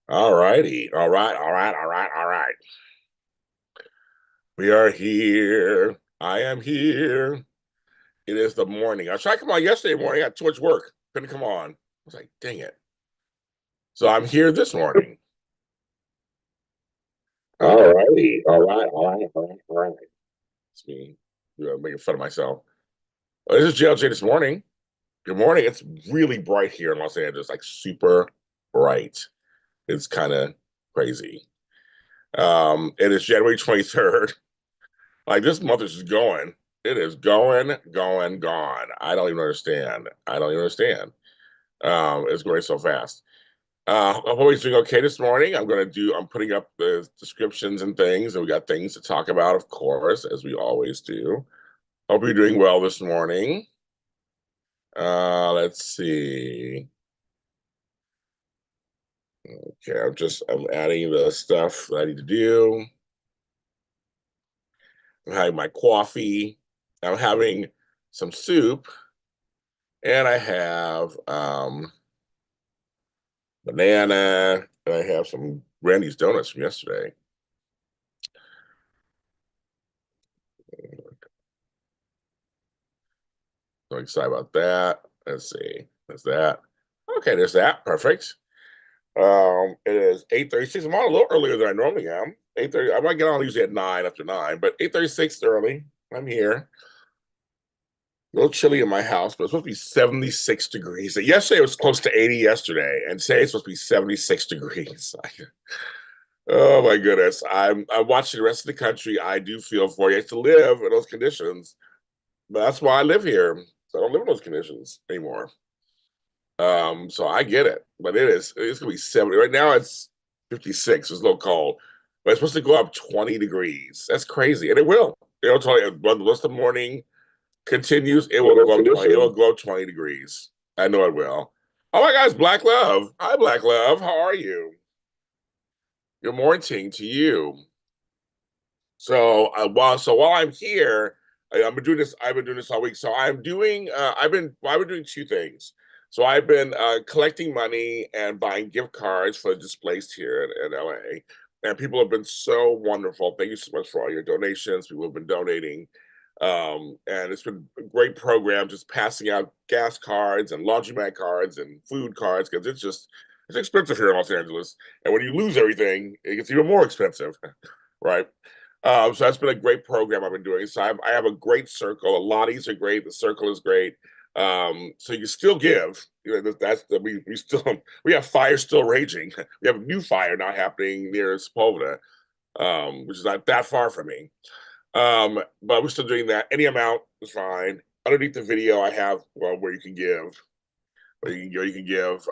All righty. All right. All right. All right. All right. We are here. I am here. It is the morning. I tried to come on yesterday morning. I had too much work. Couldn't come on. I was like, dang it. So I'm here this morning. All righty. All right. All right. All right. All right. It's me making fun of myself. This is JLJ this morning. Good morning. It's really bright here in Los Angeles, like super bright. It's kind of crazy. It is January 23rd. Like this month is just going. It is going, going, gone. I don't even understand. I don't even understand. It's going so fast. I'm always doing okay this morning. I'm putting up the descriptions and things, and we got things to talk about, of course, as we always do. Hope you're doing well this morning. Let's see. Okay, I'm adding the stuff that I need to do. I'm having my coffee. I'm having some soup, and I have banana, and I have some Randy's donuts from yesterday. So excited about that. Let's see. There's that. Okay, there's that. Perfect. It is 8:36. I'm on a little earlier than I normally am. 8:30. I might get on usually at 9 after 9, but 8:36 early. I'm here. A little chilly in my house, but it's supposed to be 76 degrees. Yesterday it was close to 80 yesterday, and today it's supposed to be 76 degrees. Oh my goodness. I'm watching the rest of the country. I do feel for you. I have to live in those conditions. But that's why I live here. So I don't live in those conditions anymore. So I get it. But it's gonna be 70. Right now it's 56. It's a little cold. But it's supposed to go up 20 degrees. That's crazy. And it will. It'll tell you when the rest of the morning continues, it will go up 20 degrees. I know it will. Oh my gosh, Black Love. Hi, Black Love. How are you? Good morning to you. So while I'm here, I've been doing this. I've been doing this all week. So I'm doing. I've been doing two things. So I've been collecting money and buying gift cards for Displaced here in LA, and people have been so wonderful. Thank you so much for all your donations. People have been donating, and it's been a great program. Just passing out gas cards and laundromat cards and food cards because it's expensive here in Los Angeles, and when you lose everything, it gets even more expensive, right? So that's been a great program I've been doing. So I have a great circle. The lotties are great. The circle is great. So you still give. We still we have fire still raging. We have a new fire now happening near Sepulveda, which is not that far from me. But we're still doing that. Any amount is fine. Underneath the video, I have where you can give, where you can give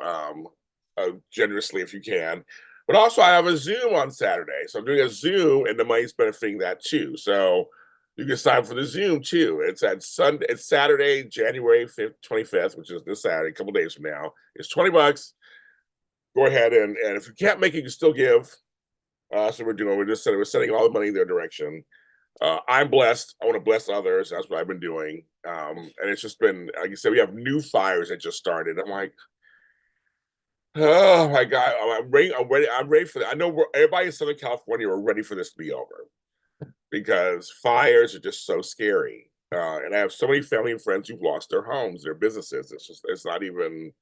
generously if you can. But also, I have a Zoom on Saturday, so I'm doing a Zoom, and the money's benefiting that too. So you can sign up for the Zoom too. It's at Sunday. It's Saturday, January 5th, 25th, which is this Saturday, a couple days from now. It's $20. Go ahead and if you can't make it, you can still give. So we're sending all the money in their direction. I'm blessed. I want to bless others. That's what I've been doing. And it's just been, like you said, we have new fires that just started. I'm like, oh my God, I'm ready. I'm ready. I'm ready for that. I know everybody in Southern California are ready for this to be over because fires are just so scary. And I have so many family and friends who've lost their homes, their businesses. It's not even,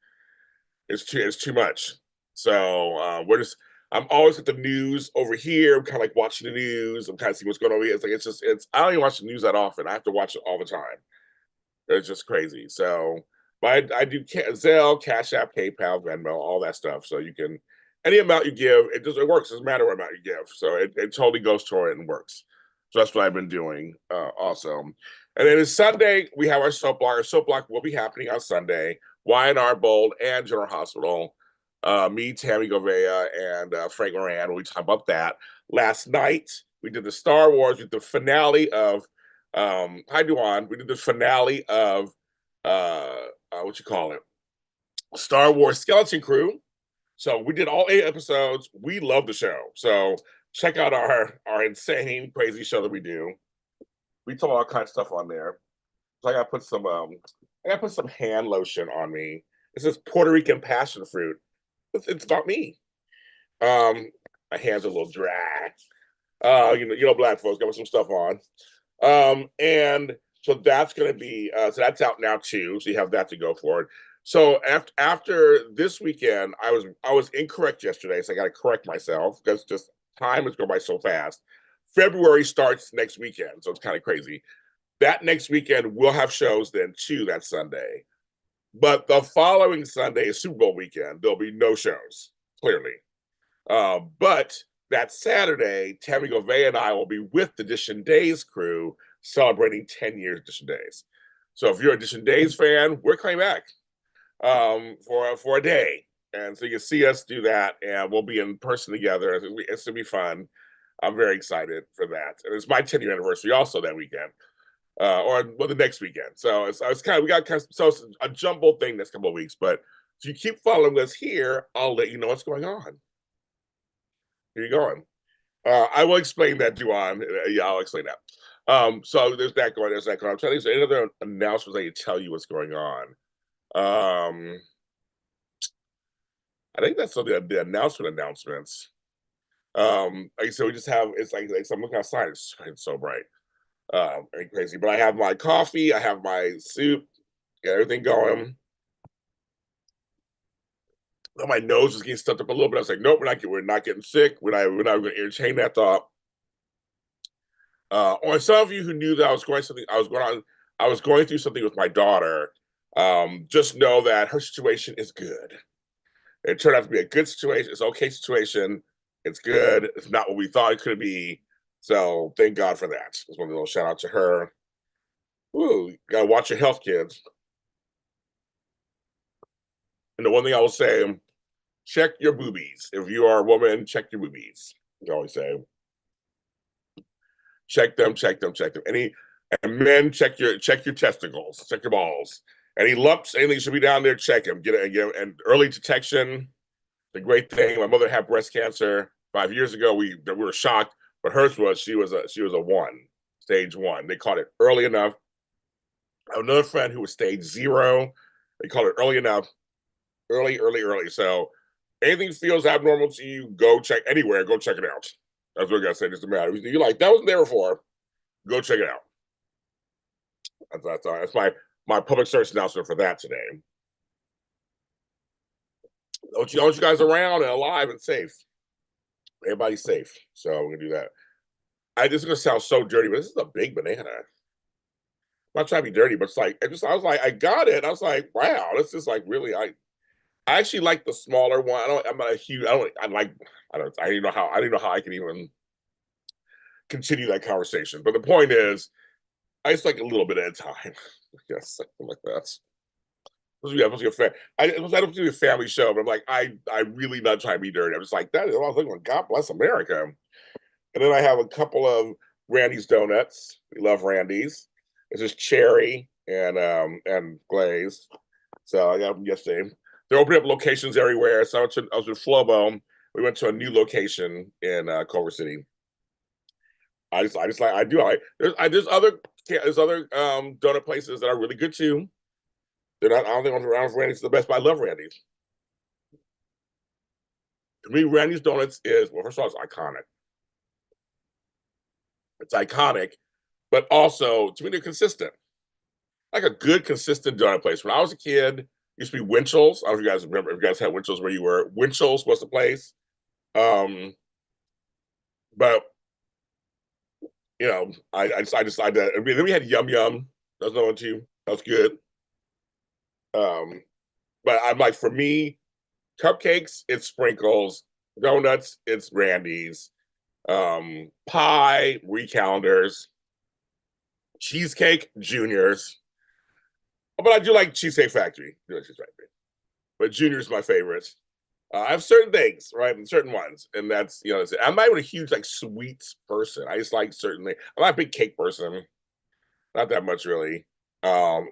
it's too much. So I'm always at the news over here. I'm kind of like watching the news. I'm kind of seeing what's going on over here. I don't even watch the news that often. I have to watch it all the time. It's just crazy. So, but I do Zelle, CashApp, PayPal, Venmo, all that stuff. So you can any amount you give, it works. It doesn't matter what amount you give. So it totally goes toward it and works. So that's what I've been doing. Also, and then it's Sunday. We have our soap block. Our soap block will be happening on Sunday. Y&R Bold and General Hospital. Me, Tammy Govea, and Frank Moran. We talked about that last night. We did the Star Wars with the finale of hi Duan. We did the finale of what you call it, Star Wars Skeleton Crew. So we did all 8 episodes. We love the show. So check out our insane, crazy show that we do. We talk all kinds of stuff on there. So I gotta put some hand lotion on me. It says Puerto Rican passion fruit. It's about me. My hands are a little dry. Black folks got some stuff on. And so that's going to be so that's out now too. So you have that to go for it. So after this weekend, I was incorrect yesterday, so I got to correct myself because just time is going by so fast. February starts next weekend, so it's kind of crazy. That next weekend we'll have shows then too that Sunday, but the following Sunday is Super Bowl weekend. There'll be no shows clearly, but that Saturday, Tammy Govey and I will be with the Edition Days crew celebrating 10 years Edition Days. So if you're a Edition Days fan, we're coming back for a day. And so you can see us do that, and we'll be in person together. It's going to be fun. I'm very excited for that. And it's my 10-year anniversary also that weekend, or the next weekend. So it's kind of, we got kind of, so it's a jumbled thing next couple of weeks. But if you keep following us here, I'll let you know what's going on. Here you going. I will explain that, Duan. Yeah, I'll explain that. So there's that going. There's that going. I'm trying to think. Any other announcements I can tell you what's going on. I think that's the announcements. Like so we just have it's like so I'm looking outside. It's so bright. Crazy. But I have my coffee. I have my soup. Got everything going. My nose was getting stuffed up a little bit. I was like, nope, we're not getting sick. We're not going to entertain that thought. Or some of you who knew that I was going through something with my daughter. Just know that her situation is good. It turned out to be a good situation. It's an okay situation. It's good. It's not what we thought it could be. So thank God for that. Just want a little shout out to her. Ooh, gotta watch your health, kids. And the one thing I will say, check your boobies. If you are a woman, check your boobies. I always say, check them. And men, check your testicles, check your balls. Any lumps, anything should be down there, check them. Get it, and early detection. The great thing. My mother had breast cancer 5 years ago. We were shocked, but hers was she was a stage 1. They caught it early enough. I have another friend who was stage 0. They caught it early enough, early. So anything feels abnormal to you, go check anywhere. Go check it out. That's what I gotta say. Doesn't matter. You're like that wasn't there before. Go check it out. That's my public service announcement for that today. I want you guys around and alive and safe. Everybody's safe. So we're gonna do that. This is gonna sound so dirty, but this is a big banana. I'm not trying to be dirty, but it's like I was like, I got it. I was like, wow, this is like really I actually like the smaller one. I'm not a huge I didn't know how I can even continue that conversation. But the point is, I just like a little bit at a time. Yes, something like that. I don't do a family show, but I'm like, I really not trying to be dirty. I'm just like, that is all I'm thinking. God bless America. And then I have a couple of Randy's donuts. We love Randy's. It's just cherry and glazed. So I got them yesterday. They're opening up locations everywhere. So I was with Flobo. We went to a new location in Culver City. There's other donut places that are really good too. They're not. I don't think I'm around for Randy's the best, but I love Randy's. To me, Randy's Donuts is first of all, it's iconic. It's iconic, but also to me they're consistent. Like a good, consistent donut place. When I was a kid, it used to be Winchell's. I don't know if you guys remember. If you guys had Winchell's where you were, Winchell's was the place. But I decided that. I mean, then we had Yum Yum. That's another one too. That was good. But I'm like, for me, cupcakes, it's Sprinkles. Donuts, it's Randy's. Pie, Recalendars. Cheesecake, Junior's. But I do like Cheesecake Factory. But Junior's my favorite. I have certain things, right? And certain ones. And that's, I'm not even a huge like sweets person. I just like certainly. I'm not a big cake person. Not that much really. I'll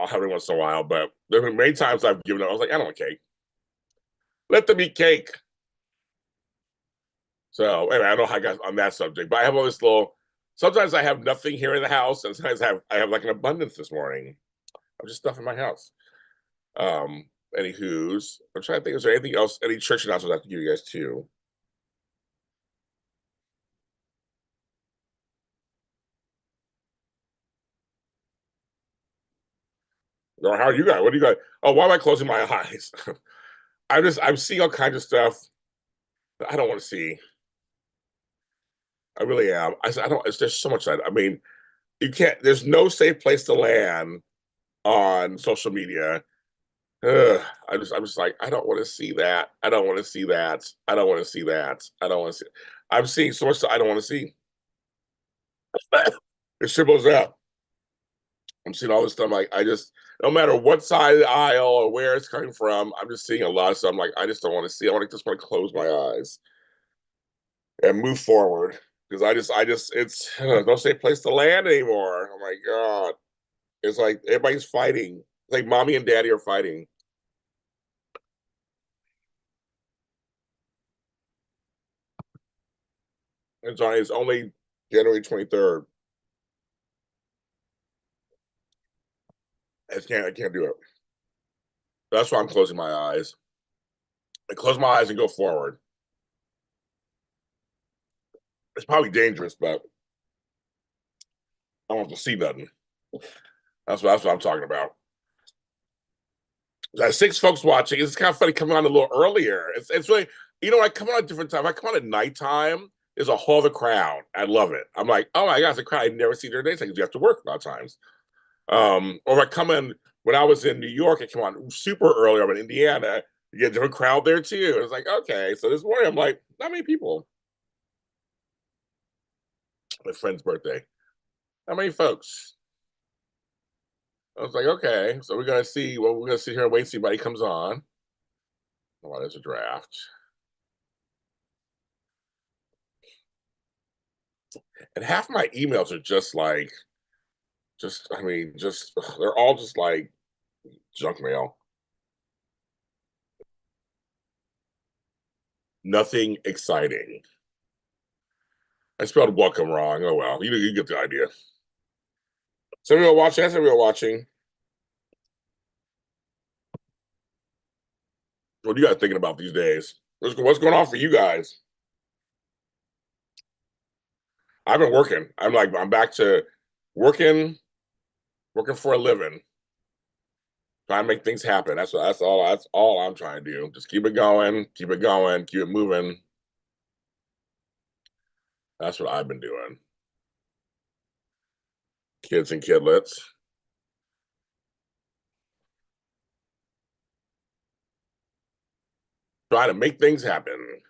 have it once in a while, but there have been many times I've given up. I was like, I don't want cake. Let them eat cake. So anyway, I don't know how I got on that subject, but I have all this little. Sometimes I have nothing here in the house, and sometimes I have like an abundance this morning of just stuff in my house. Anywho's, I'm trying to think. Is there anything else? Any church announcements I have to give you guys too? Or how are you guys? What do you guys? Oh, why am I closing my eyes? I'm seeing all kinds of stuff that I don't want to see. I really am. I don't. It's just so much. I mean, you can't. There's no safe place to land on social media. Ugh, I'm just like, I don't want to see that. I don't want to see that. I don't want to see that. I don't want to see. I'm seeing so much that I don't want to see. It symbols up. I'm seeing all this stuff. Like, I just, no matter what side of the aisle or where it's coming from, I'm just seeing a lot of stuff. I'm like, I just don't want to see. I want to just want to close my eyes and move forward because it's no safe place to land anymore. Oh my God. It's like everybody's fighting. It's like mommy and daddy are fighting. It's only January 23rd. I can't do it. That's why I'm closing my eyes. I close my eyes and go forward. It's probably dangerous, but I don't have to see nothing. That's what I'm talking about. There's 6 folks watching. It's kind of funny coming on a little earlier. It's really, I come on at different time. I come on at nighttime. There's a whole other crowd. I love it. I'm like, oh my gosh, the crowd I never see during daytime because you have to work a lot of times. Or if I come in when I was in New York, I come on super early. I'm in Indiana. You get a different crowd there too. It's like, okay. So this morning I'm like, not many people. My friend's birthday. Not many folks. I was like, okay. So we're gonna see. Well, we're gonna sit here and wait and see if anybody comes on. Oh, there's a draft. And half my emails are just like, I mean, they're all just like junk mail. Nothing exciting. I spelled welcome wrong. Oh well, you get the idea. Some of you are watching. Some of you are watching. What are you guys thinking about these days? What's going on for you guys? I've been working. I'm back to working, working for a living, trying to make things happen. That's all I'm trying to do. Just keep it going, keep it going, keep it moving. That's what I've been doing. Kids and kidlets. Trying to make things happen.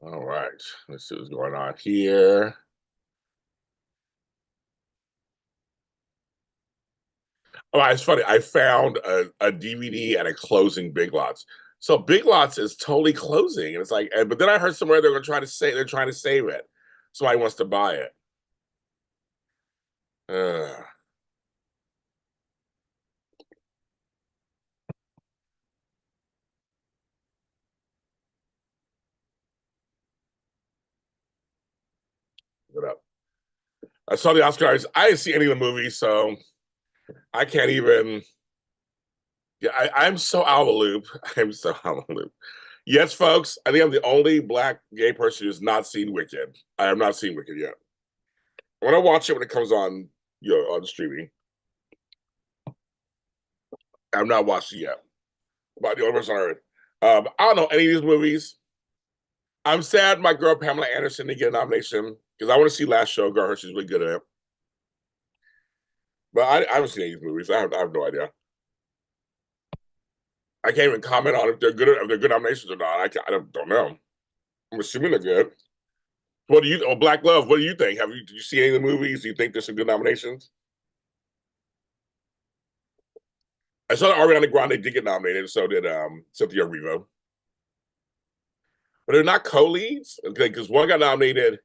All right. Let's see what's going on here. Oh, it's funny. I found a DVD at a closing Big Lots. So Big Lots is totally closing, and it's like, but then I heard somewhere they're trying to save it. Somebody wants to buy it. Uh, what up? I saw the Oscars. I didn't see any of the movies, so I can't even. Yeah, I'm so out of the loop. I'm so out of the loop. Yes, folks. I think I'm the only black gay person who's not seen Wicked. I have not seen Wicked yet. I want to watch it when it comes on, on streaming. I've not watched it yet. About the only person I heard. I don't know any of these movies. I'm sad my girl Pamela Anderson didn't get a nomination because I want to see Last Showgirl. I heard she's really good at it. But I haven't seen any of these movies. I have no idea. I can't even comment on if they're good nominations or not. I don't know. I'm assuming they're good. What do you? Oh, Black Love. What do you think? Did you see any of the movies? Do you think there's some good nominations? I saw that Ariana Grande did get nominated. So did Cynthia Erivo. But they're not co-leads because one got nominated.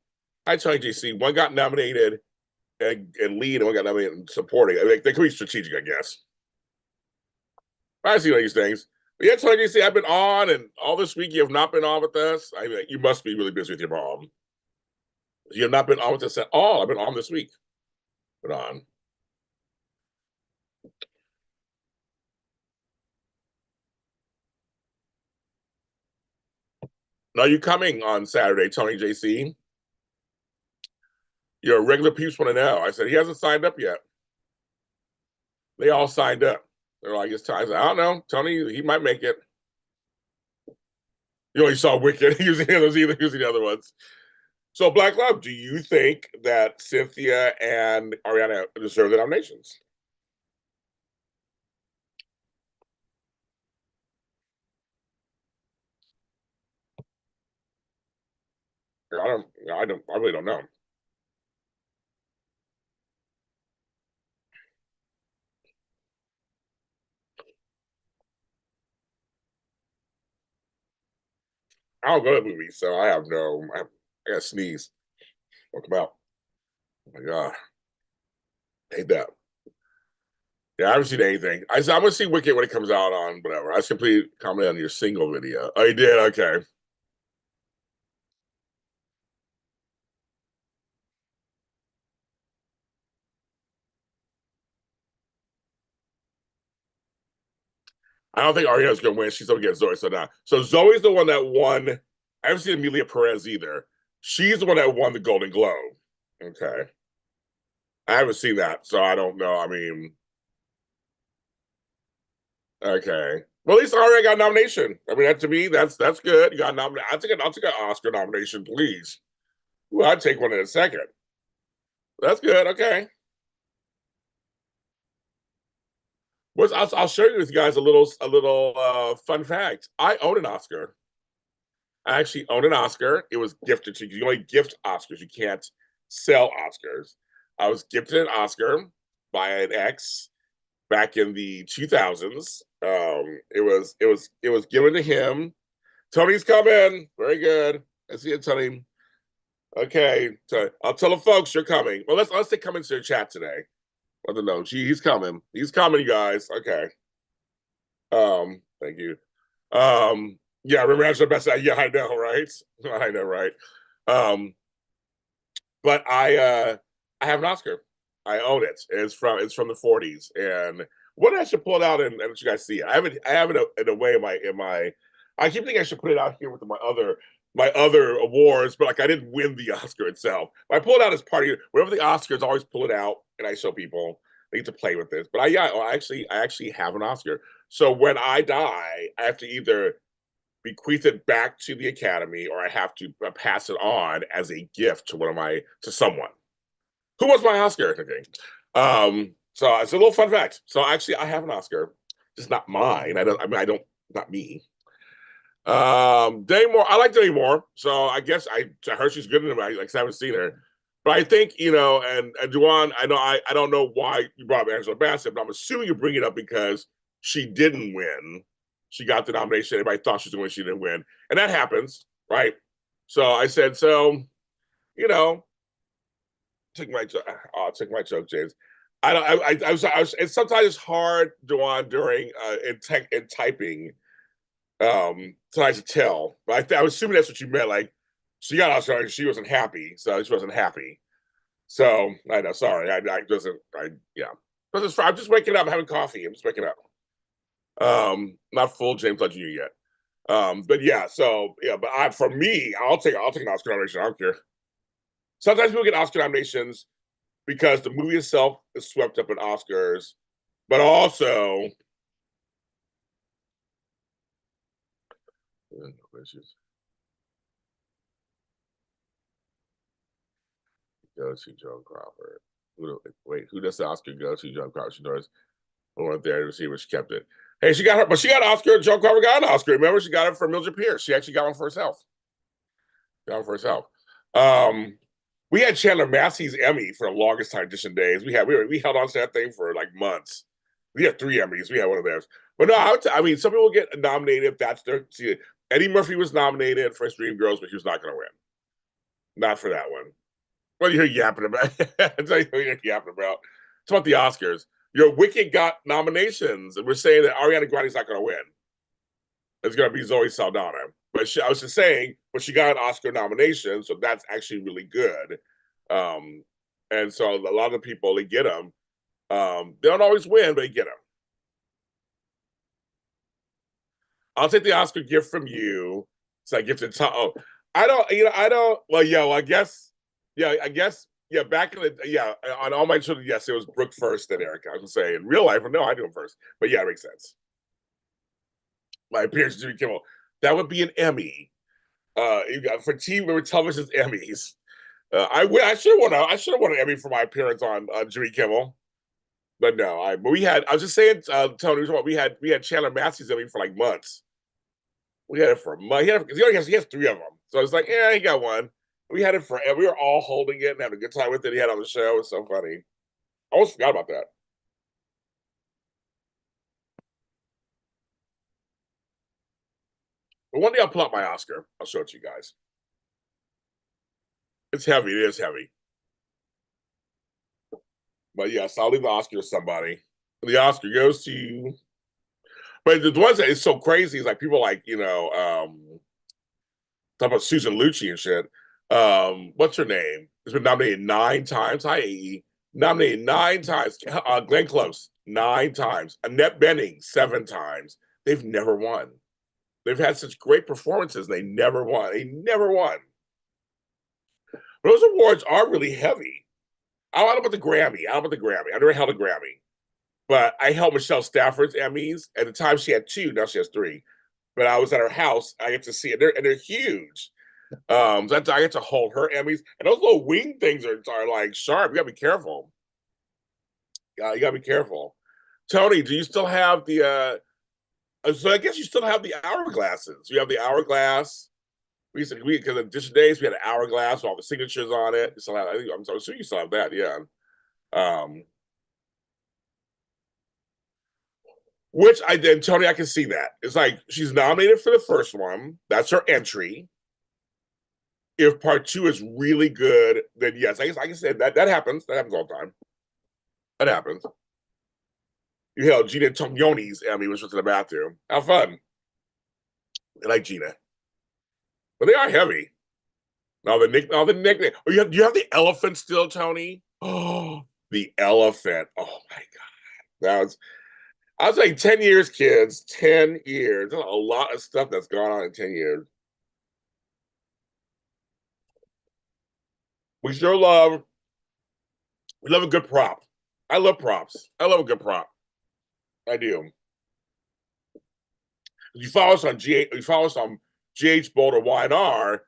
I told JC one got nominated and lead, and one got nominated in supporting. I mean, they could be strategic, I guess. I see all these things. Yeah, Tony, you see, I've been on, and all this week you have not been on with us. I mean, you must be really busy with your mom. You have not been on with us at all. I've been on this week. Been on. Now you coming on Saturday, Tony JC? Your regular peeps want to know. I said he hasn't signed up yet. They all signed up. They're like, it's time. I said, I don't know, Tony. He might make it. You only saw Wicked. Using the other ones. So, Black Love, do you think that Cynthia and Ariana deserve the nominations? I really don't know. I don't go to movies, so I have no. I got to sneeze. What come out? Oh my god, I hate that. Yeah, I haven't seen anything. I'm gonna see Wicked when it comes out on whatever. I simply comment on your single video. Oh, you did? Okay. I don't think Ariana's gonna win. She's gonna get Zoe. So now, so Zoe's the one that won. I haven't seen Amelia Perez either. She's the one that won the Golden Globe. Okay, I haven't seen that, so I don't know. I mean, okay. Well, at least Ariana got a nomination. I mean, that, to me, that's good. You got nominated. I'll take an Oscar nomination, please. Well, I'd take one in a second. That's good. Okay. I'll share you with you guys a little fun fact. I own an Oscar. I actually own an Oscar. It was gifted to you. You only gift Oscars. You can't sell Oscars. I was gifted an Oscar by an ex back in the 2000s. It was given to him. Tony's coming. Very good. I see it, Tony. Okay, so I'll tell the folks you're coming. Well, let's say come into the chat today. Let them know. He's coming. He's coming, you guys. Okay. Thank you. Yeah, remember that's the best. Yeah, I know, right? I know, right? Um, but I have an Oscar. I own it. It's from the 40s. And what I should pull it out and let you guys see it. I have it in a way in my I keep thinking I should put it out here with my other awards, but like I didn't win the Oscar itself. But I pull it out as part of whenever the Oscars, I always pull it out and I show people they get to play with this. But I actually have an Oscar. So when I die, I have to either bequeath it back to the Academy or I have to pass it on as a gift to someone. Who was my Oscar? Okay. So it's a little fun fact. So actually, I have an Oscar. It's not mine. I don't. Not me. Demi Moore. I like Demi Moore. So I guess I heard she's good in it. I haven't seen her, but I think and Juwan. I know. I don't know why you brought up Angela Bassett, but I'm assuming you bring it up because she didn't win. She got the nomination. Everybody thought she was going to win. She didn't win, and that happens, right? So I said, you know, took my took my joke, James. I don't. I was. And sometimes it's hard, Duan, during in typing. Sometimes to tell, but I was assuming that's what you meant. Like she got out, sorry, she wasn't happy, so she wasn't happy. So I know. Sorry, I doesn't. I yeah. But it's fine. I'm just waking up. I'm having coffee. I'm just waking up. Not full James Lott Jr. yet. But yeah. So yeah. But for me, I'll take an Oscar nomination. I don't care. Sometimes people get Oscar nominations because the movie itself is swept up in Oscars, but also go to Joan Crawford. Who does the Oscar go to? Joan Crawford. She does. I went there to see where she kept it. Hey, she got her, but she got an Oscar. Joan Crawford got an Oscar. Remember, she got it for Mildred Pierce. She actually got one for herself. Got one for herself. We had Chandler Massey's Emmy for the longest time, Edition Days. We held on to that thing for like months. We had 3 Emmys. We had one of those. But no, I mean, some people get nominated if that's their. See, Eddie Murphy was nominated for Dreamgirls, but he was not going to win. Not for that one. What are you yapping about? That's what you're yapping about. It's about the Oscars. Your Wicked got nominations, and we're saying that Ariana Grande's not going to win. It's gonna be Zoe Saldana. But I was just saying, but she got an Oscar nomination, so that's actually really good. And so a lot of the people they get them. They don't always win, but they get them. I'll take the Oscar gift from you. So I gifted Tom. Oh, I don't. I don't. Well, yeah. Well, I guess. Yeah, I guess. Yeah, back in the on All My Children, yes, it was Brooke first and Erica. I was gonna say in real life, no, I do them first. But yeah, it makes sense. My appearance, Jimmy Kimmel. That would be an Emmy. For TV or television's Emmys. I should have won. I should have won an Emmy for my appearance on Jimmy Kimmel. But no, but we had. I was just saying, Tony, we had Chandler Matthews Emmy for like months. We had it for a month. He has three of them. So it's like, yeah, he got one. We had it forever. We were all holding it and having a good time with it. He had on the show. It's so funny. I almost forgot about that. But one day I'll pull out my Oscar. I'll show it to you guys. It's heavy. It is heavy. But yes, I'll leave the Oscar to somebody. The Oscar goes to you. But the ones that is so crazy is like people like, talk about Susan Lucci and shit. What's her name? Has been nominated 9 times. Hi, AE. Nominated 9 times. Glenn Close, 9 times. Annette Bening, 7 times. They've never won. They've had such great performances. They never won. They never won. But those awards are really heavy. I don't know about the Grammy. I never held a Grammy. But I held Michelle Stafford's Emmys. At the time, she had 2. Now she has 3. But I was at her house. I get to see it. They're huge. So I get to hold her Emmys. And those little wing things are like sharp. You got to be careful. You got to be careful. Tony, do you still have the... so I guess you still have the hourglasses. You have the hourglass. Because of Dish Days, we had an hourglass with all the signatures on it. So I'm sure you still have that, yeah. Which Tony, I can see that. It's like she's nominated for the first one. That's her entry. If part 2 is really good, then yes, I guess I can say that happens. That happens all the time. That happens. You held Gina Tognoni's Emmy, which was in the bathroom. How fun. I like Gina. But they are heavy. Now the nickname. Oh, do you have the elephant still, Tony? Oh, the elephant. Oh my God. That was I was like 10 years, kids. 10 years. There's a lot of stuff that's gone on in 10 years. We love a good prop. I love props. I love a good prop. I do. You follow us on GH Boulder YNR.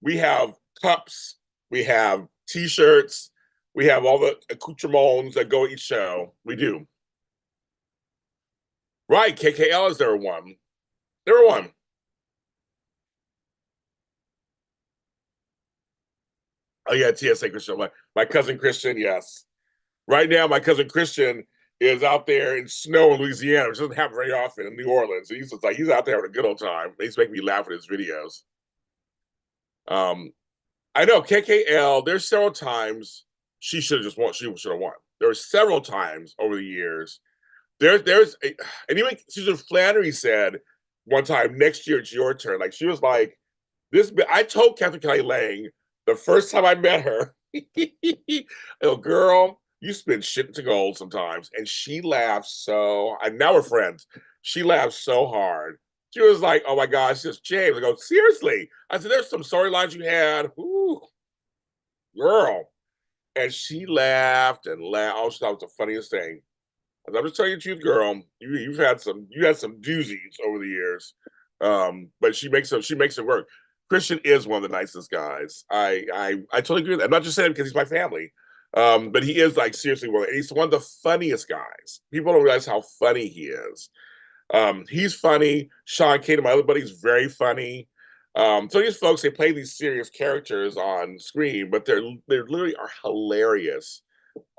We have cups, we have t-shirts, we have all the accoutrements that go each show. We do. Right, KKL is there one. There one. Oh yeah, TSA Christian. My cousin Christian, yes. Right now, my cousin Christian is out there in snow in Louisiana, which doesn't happen very often in New Orleans. He's out there having a good old time. He's making me laugh at his videos. I know KKL. There's several times she should have just won. She should have won. There were several times over the years. And even Susan Flannery said one time, next year it's your turn. Like she was like, this. I told Catherine Kelly Lang the first time I met her, oh girl, you spin shit into gold sometimes. And she laughed so. And now we're friends. She laughed so hard. She was like, "Oh my gosh, this James." I go, "Seriously?" I said, "There's some storylines you had, ooh, girl," and she laughed and laughed. Oh, she thought it was the funniest thing. I'm just telling you the truth, girl. You had some doozies over the years, but she makes it work. Christian is one of the nicest guys. I totally agree with that. I'm not just saying because he's my family, but he is like seriously one. He's one of the funniest guys. People don't realize how funny he is. He's funny. Sean Kane, my other buddy, is very funny. So these folks, they play these serious characters on screen, but they literally are hilarious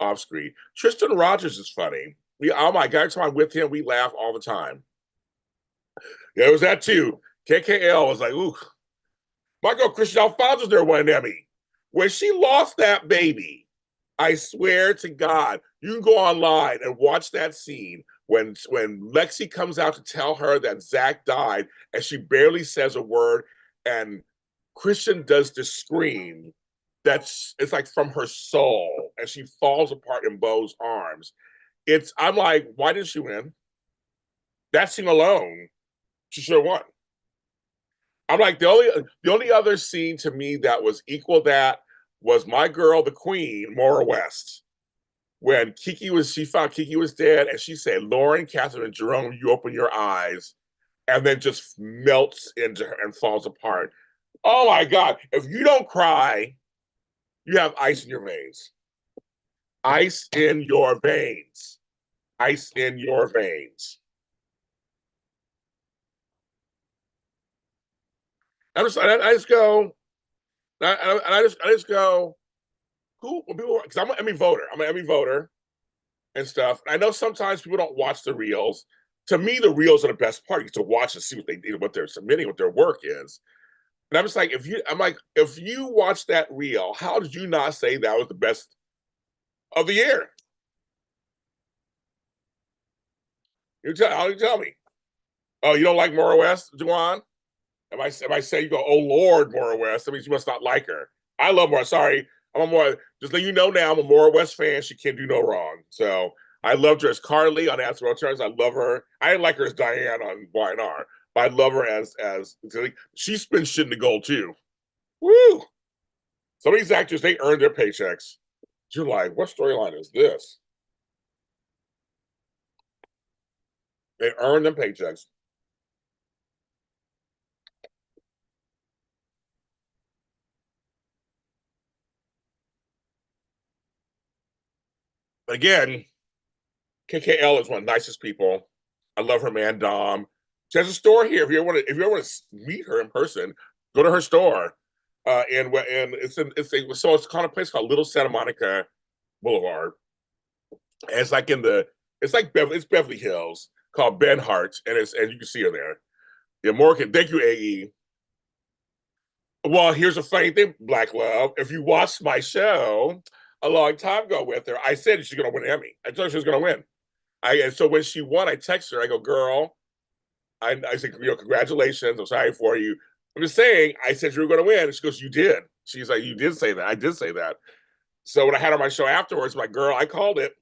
off screen. Tristan Rogers is funny. Oh my God, every time I'm with him, we laugh all the time. Yeah, it was that too. KKL was like, ooh, my girl Christian Alfonso's there won an Emmy. When she lost that baby, I swear to God, you can go online and watch that scene when Lexi comes out to tell her that Zach died, and she barely says a word, and Christian does this scream it's like from her soul, and she falls apart in Beau's arms. I'm like, why didn't she win? That scene alone, she should have won. I'm like, the only other scene to me that was equal that was my girl, the queen, Maura West. When she found Kiki was dead, and she said, Lauren, Catherine, and Jerome, you open your eyes, and then just melts into her and falls apart. Oh my God. If you don't cry, you have ice in your veins. Ice in your veins. Ice in your veins. I just go, I just go, who, people, because I'm an Emmy voter. I'm an Emmy voter and stuff. I know sometimes people don't watch the reels. To me, the reels are the best part. You get to watch and see what they did, what they're submitting, what their work is. And I'm just like, if you watch that reel, how did you not say that was the best of the year? How do you tell me? Oh, you don't like Maura West, Juwan? If I say you go, oh Lord, Maura West, that means you must not like her. I love Maura. Sorry, I'm a more just let you know now. I'm a Maura West fan. She can do no wrong. So I loved her as Carly on Astro Turns. I love her. I didn't like her as Diane on Y&R, but I love her as she spins shit into gold too. Woo! Some of these actors, they earn their paychecks. You're like, what storyline is this? They earn them paychecks. Again, KKL is one of the nicest people. I love her man, Dom. She has a store here. If you ever want to meet her in person, go to her store. And it's called a place called Little Santa Monica Boulevard. And it's Beverly Hills called Ben Hart, and you can see her there. Yeah, Morgan, thank you, AE. Well, here's a funny thing, Black Love. If you watched my show a long time ago with her, I said she's going to win an Emmy. I told her she was going to win. And so when she won, I texted her. I go, girl, I said, congratulations. I'm sorry for you. I'm just saying, I said you were going to win. And she goes, you did. She's like, you did say that. I did say that. So when I had her on my show afterwards, I'm like, girl, I called it.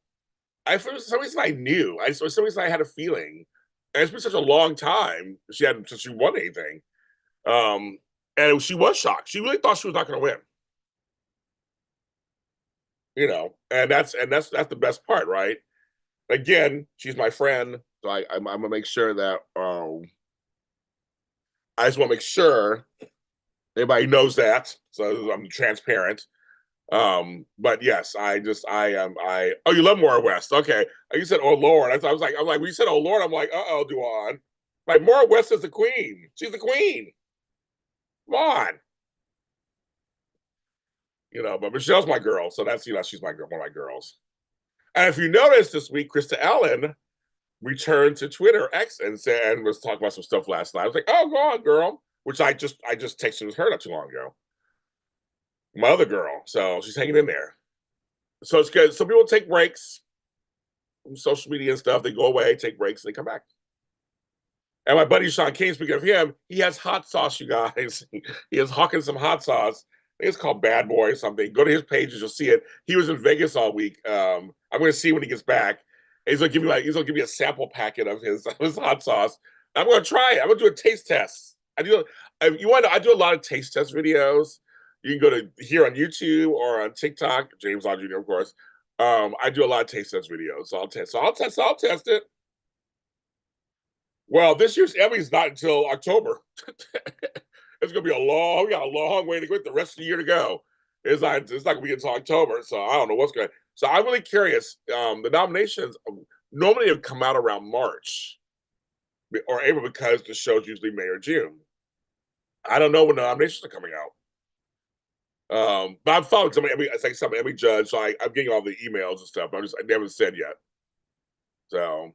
For some reason I knew. For some reason I had a feeling. And it's been such a long time since she won anything. And she was shocked. She really thought she was not going to win. And that's the best part, right? Again, she's my friend, so I'm gonna make sure that I just want to make sure everybody knows that, so I'm transparent. But yes, oh, you love Maura West. Okay. You said, oh Lord. I'm like, when you said, oh Lord, I'm like, uh-oh, Duan. Like Maura West is the queen. She's the queen. Come on. But Michelle's my girl. So that's, she's my girl, one of my girls. And if you notice this week, Krista Ellen returned to Twitter X and was talking about some stuff last night. I was like, oh, go on, girl. Which I just texted her not too long ago. My other girl. So she's hanging in there. So it's good. Some people take breaks from social media and stuff. They go away, take breaks, and they come back. And my buddy Sean King, speaking of him, he has hot sauce, you guys. He is hawking some hot sauce. I think it's called Bad Boy or something. Go to his pages, you'll see it. He was in Vegas all week. I'm going to see when he gets back. He's gonna give me a sample packet of his hot sauce. I'm gonna try it. I'm gonna do a taste test. I do a lot of taste test videos. You can go to here on YouTube or on TikTok, James Law Jr. of course. I do a lot of taste test videos. So I'll test it. Well, this year's Emmy's not until October. It's gonna be we got a long way to go. The rest of the year to go. It's not gonna be until October. So I don't know what's going. So I'm really curious. The nominations normally have come out around March or April because the show's usually May or June. I don't know when the nominations are coming out. But I'm following some Emmy judge, so I'm getting all the emails and stuff. I never said yet. So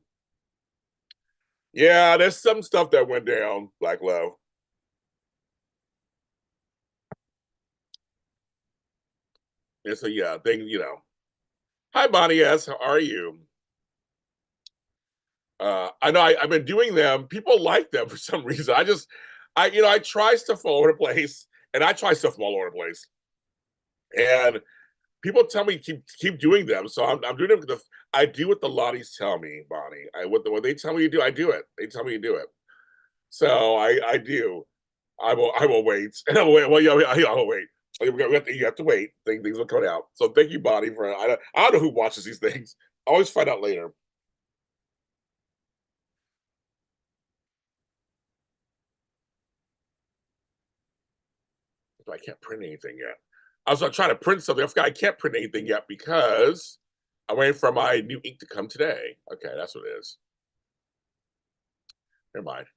yeah, there's some stuff that went down, Black Love. And so yeah, Hi Bonnie S, how are you? I know I've been doing them. People like them for some reason. I try stuff all over the place, and I try stuff from all over the place, and people tell me keep doing them. So I'm doing it because I do what the Lotties tell me, Bonnie. What they tell me to do, I do it. They tell me to do it. So I do. I will wait. I will wait. Well, yeah, I will wait. You have to wait. Things will come out. So thank you, Bonnie, for I don't know who watches these things. I always find out later. So I can't print anything yet. I was trying to print something. I forgot I can't print anything yet because I'm waiting for my new ink to come today. Okay, that's what it is. Never mind.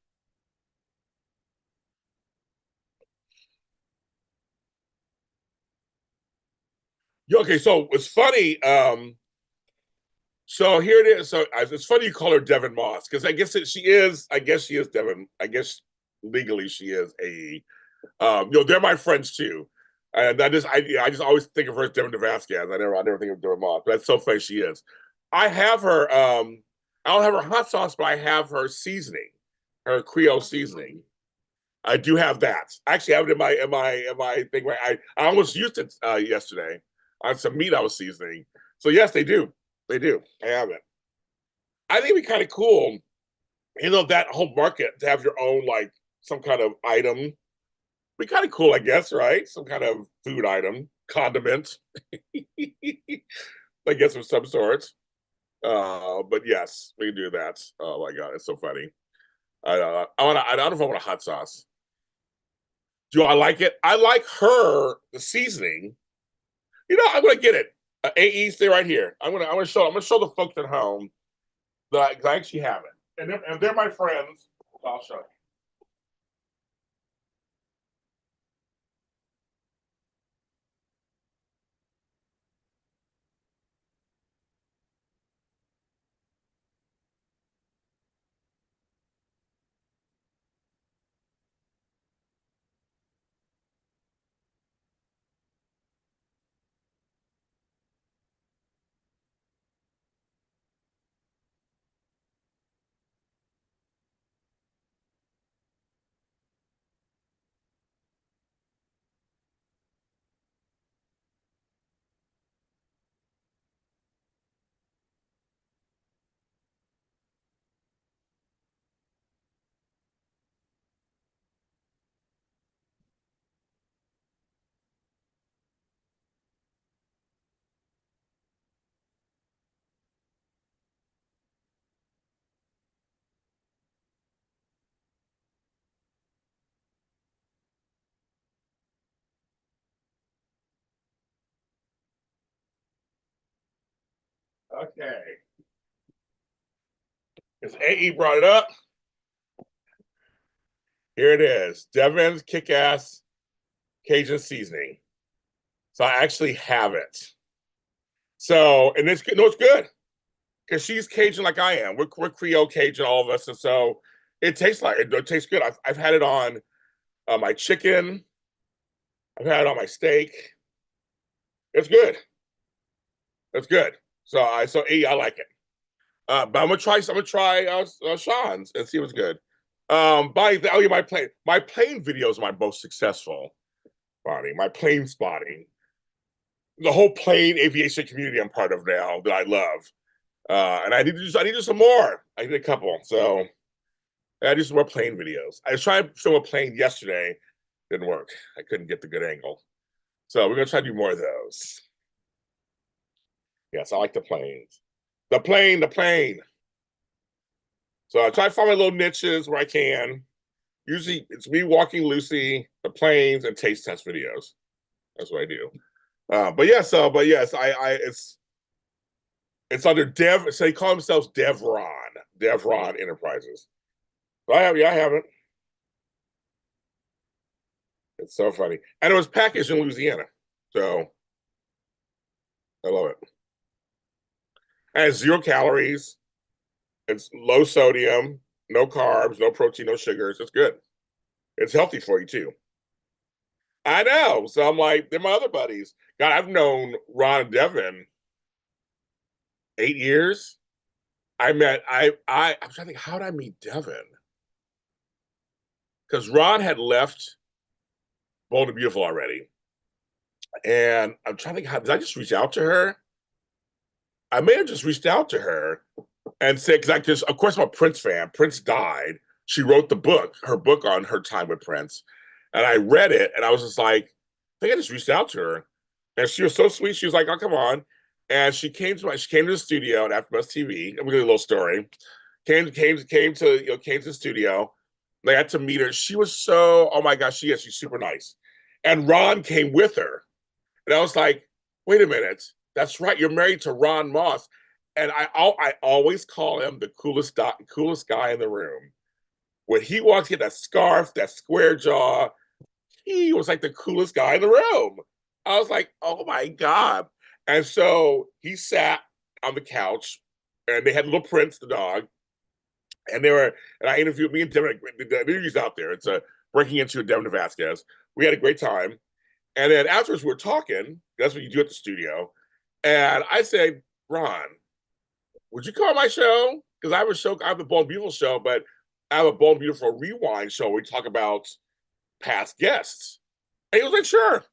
Yeah, okay, so it's funny. So here it is. So it's funny you call her Devin Moss because I guess she is. I guess she is Devin. I guess legally she is a. They're my friends too, and I just always think of her as Devin Vasquez. I never think of Devin Moss. But that's so funny she is. I have her. I don't have her hot sauce, but I have her seasoning, her Creole seasoning. I do have that. I actually have it in my thing. Where I almost used it yesterday on some meat I was seasoning. So yes, they do. They do. I have it. I think it'd be kind of cool, that whole market to have your own like some kind of item. Be kind of cool, I guess, right? Some kind of food item, condiment, I guess of some sort. But yes, we can do that. Oh my god, it's so funny. I don't know if I want a hot sauce. Do I like it? I like the seasoning. I'm gonna get it. AE, stay right here. I'm gonna show the folks at home that I actually have it, and they're my friends. I'll show you. Okay, because AE brought it up. Here it is. Devin's kick-ass Cajun seasoning. So I actually have it. So, and it's no, it's good because she's Cajun like I am. We're Creole Cajun, all of us, and so it tastes good. I've had it on my chicken. I've had it on my steak. It's good. It's good. I like it. But I'm gonna try Sean's and see what's good. My plane video is my most successful, Bonnie. My plane spotting, the whole plane aviation community I'm part of now that I love. And I need to do some more. I did a couple, so I do some more plane videos. I tried some more plane yesterday, didn't work. I couldn't get the good angle, so we're gonna try to do more of those. Yes, I like the planes. The plane. So I try to find my little niches where I can. Usually, it's me walking Lucy, the planes, and taste test videos. That's what I do. But yes, it's under Dev. So they call themselves Devron Enterprises. So I have it. It's so funny, and it was packaged in Louisiana, so I love it. And it's 0 calories. It's low sodium, no carbs, no protein, no sugars. It's good. It's healthy for you too. I know. So I'm like, they're my other buddies. God, I've known Ron and Devin 8 years. I'm trying to think, how did I meet Devin? Because Ron had left Bold and Beautiful already. And I'm trying to think, how did I just reach out to her? I may have just reached out to her and said, because I just, of course, I'm a Prince fan. Prince died. She wrote the book, her book on her time with Prince. And I read it and I was just like, I think I just reached out to her. And she was so sweet. She was like, oh, come on. And she came to the studio at AfterBuzz TV. I'm gonna give you a little story. Came to the studio. I got to meet her. She was so, oh my gosh, she's super nice. And Ron came with her. And I was like, wait a minute. That's right. You're married to Ron Moss. And I always call him the coolest guy in the room. When he walked in, that scarf, that square jaw, he was like the coolest guy in the room. I was like, oh my God. And so he sat on the couch and they had little Prince, the dog. And I interviewed me and Devin, the interview's out there. It's a breaking into Devin Vasquez. We had a great time. And then afterwards, we were talking. That's what you do at the studio. And I said, Ron, would you come on my show? Because I have a Bold and Beautiful show, but I have a Bold and Beautiful rewind show where we talk about past guests. And he was like, sure.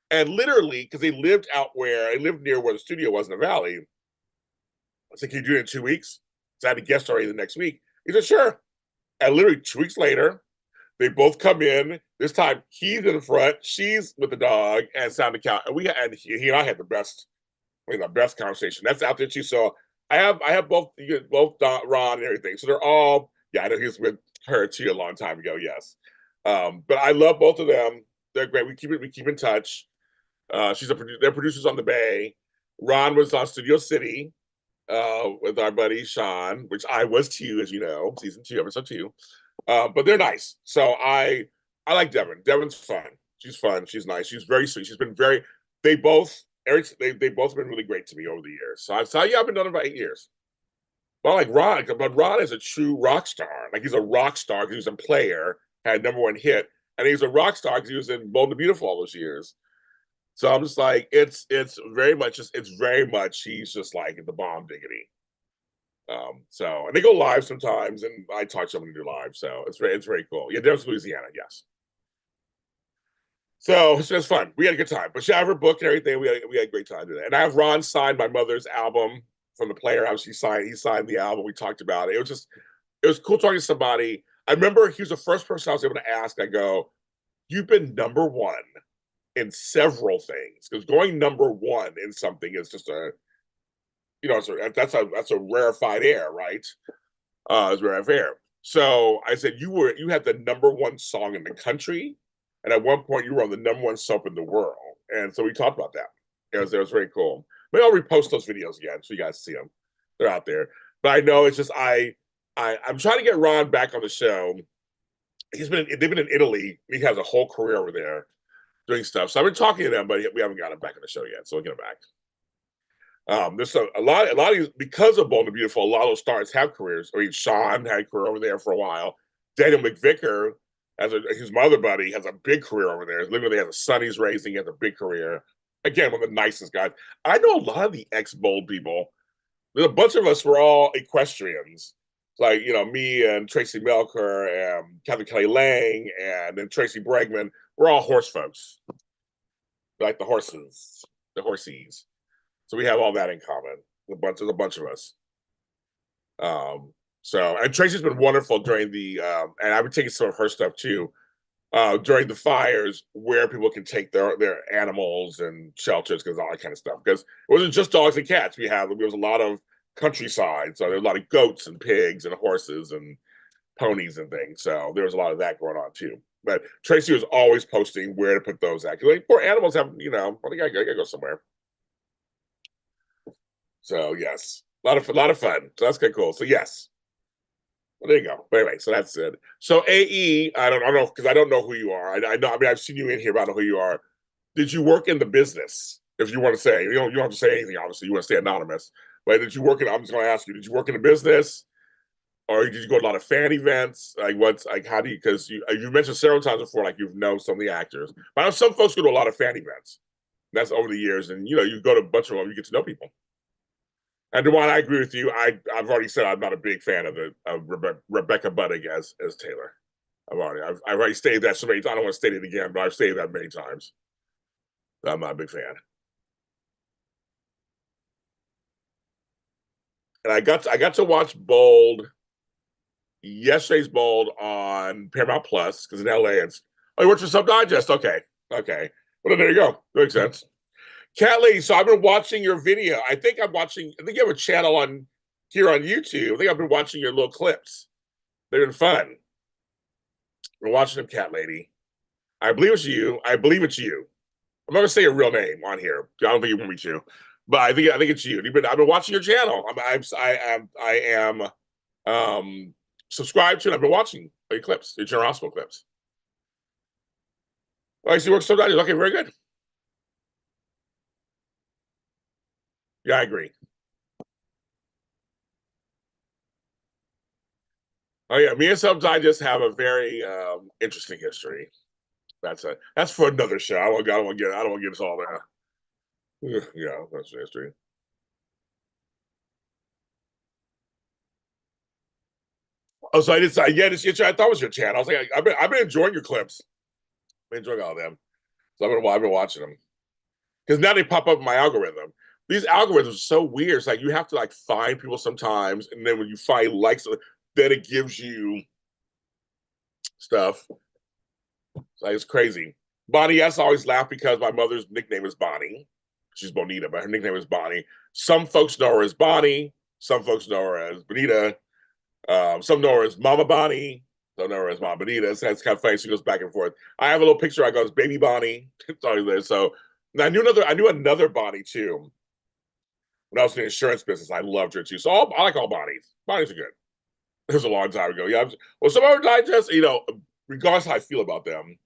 And literally, because they lived near where the studio was in the valley. I said, can you do it in 2 weeks? So I had a guest already the next week. He said, sure. And literally 2 weeks later, they both come in. This time he's in the front, she's with the dog, and sound account. And he and I had the best conversation. That's out there too. So I have both Ron and everything. So they're all, yeah, I know he was with her too a long time ago. Yes. But I love both of them. They're great. We keep in touch. They're producers on the Bay. Ron was on Studio City with our buddy Sean, which I was too, as you know, season 2, episode 2. But they're nice. So I like Devin. Devin's fun. She's fun. She's nice. She's very sweet. They both have been really great to me over the years. So I've been done about 8 years. But I like Ron, but Ron is a true rock star. Like he's a rock star because he was a player, had a #1 hit, and he's a rock star because he was in Bold and Beautiful all those years. So I'm just like, it's very much he's just like the bomb diggity. And they go live sometimes, and I talk to them to do live, so it's very cool. Yeah, there's Louisiana, yes. So it's fun. We had a good time. But she had her book and everything. We had a great time today. And I have Ron signed my mother's album from the Player House. He signed the album. We talked about it. It was cool talking to somebody. I remember he was the first person I was able to ask. I go, you've been #1 in several things, because going #1 in something is just that's a rarefied air, right? It's rarefied air. So I said, you had the #1 song in the country, and at one point you were on the #1 soap in the world. And so we talked about that. It was very cool. Maybe I'll repost those videos again so you guys see them. They're out there. But I know it's just I'm trying to get Ron back on the show. They've been in Italy. He has a whole career over there doing stuff. So I've been talking to them, but we haven't got him back on the show yet. So we'll get him back. There's a lot of these, because of Bold and Beautiful, a lot of those stars have careers. I mean, Sean had a career over there for a while. Daniel McVicker, his mother buddy, has a big career over there. Literally has a son he's raising, he has a big career. Again, one of the nicest guys. I know a lot of the ex-Bold people. There's a bunch of us were all equestrians. Like, me and Tracy Melker and Kevin Kelly Lang and then Tracy Bregman. We're all horse folks. Like the horsies. So we have all that in common. There's a bunch of us. And Tracy's been wonderful during and I've been taking some of her stuff too, during the fires, where people can take their animals and shelters, because all that kind of stuff. Because it wasn't just dogs and cats. There was a lot of countryside, so there was a lot of goats and pigs and horses and ponies and things. So there was a lot of that going on too. But Tracy was always posting where to put those at. Like, poor animals have, I gotta go somewhere. So yes, a lot of fun. So that's kind of cool. So yes, well, there you go. But anyway, so that's it. So AE, I don't know, because I don't know who you are. I know. I mean, I've seen you in here, but I don't know who you are. Did you work in the business? If you want to say, you don't have to say anything. Obviously, you want to stay anonymous. But did you work in? I'm just going to ask you. Did you work in the business, or did you go to a lot of fan events? How do you? Because you mentioned several times before, like you've known some of the actors. But I know some folks go to a lot of fan events. That's over the years, and you go to a bunch of them, you get to know people. And Dewan, I agree with you. I've already said I'm not a big fan of Rebecca Budig as Taylor. I've already stated that so many times. I don't want to state it again, but I've stated that many times. I'm not a big fan. And I got to watch Bold yesterday's Bold on Paramount Plus because in LA it's oh you watch your Sub Digest. Okay. Okay. Well there you go. Makes sense. Cat Lady, so I've been watching your video. I think you have a channel on here on YouTube. I think I've been watching your little clips. They've been fun. We're watching them, Cat Lady. I believe it's you. I believe it's you. I'm not gonna say your real name on here. I don't think you want me to, but I think it's you. I've been watching your channel. I am subscribed to, and I've been watching your clips, your General Hospital clips. Oh, I see work sometimes. Okay, very good. Yeah, I agree. Oh yeah, me and sometimes just have a very interesting history. That's for another show. I don't want to get us all there. Yeah, that's history. Oh, so I did say, yeah, I thought it was your channel. I was like, I've been enjoying your clips. I've been enjoying all of them. So I've been watching them. Because now they pop up in my algorithm. These algorithms are so weird. It's like you have to like find people sometimes, and then when you find likes, then it gives you stuff. Like it's crazy. Bonnie, yes, I always laugh because my mother's nickname is Bonnie. She's Bonita, but her nickname is Bonnie. Some folks know her as Bonnie. Some folks know her as Bonita. Some know her as Mama Bonnie. Some know her as Mama Bonita. So that's kind of funny. She goes back and forth. I have a little picture. I go as Baby Bonnie. It's always there. So I knew another Bonnie too. When I was in the insurance business, I loved her too. So I like all Bonnies. Bonnies are good. It was a long time ago. Yeah. Well, some other digest, regardless how I feel about them,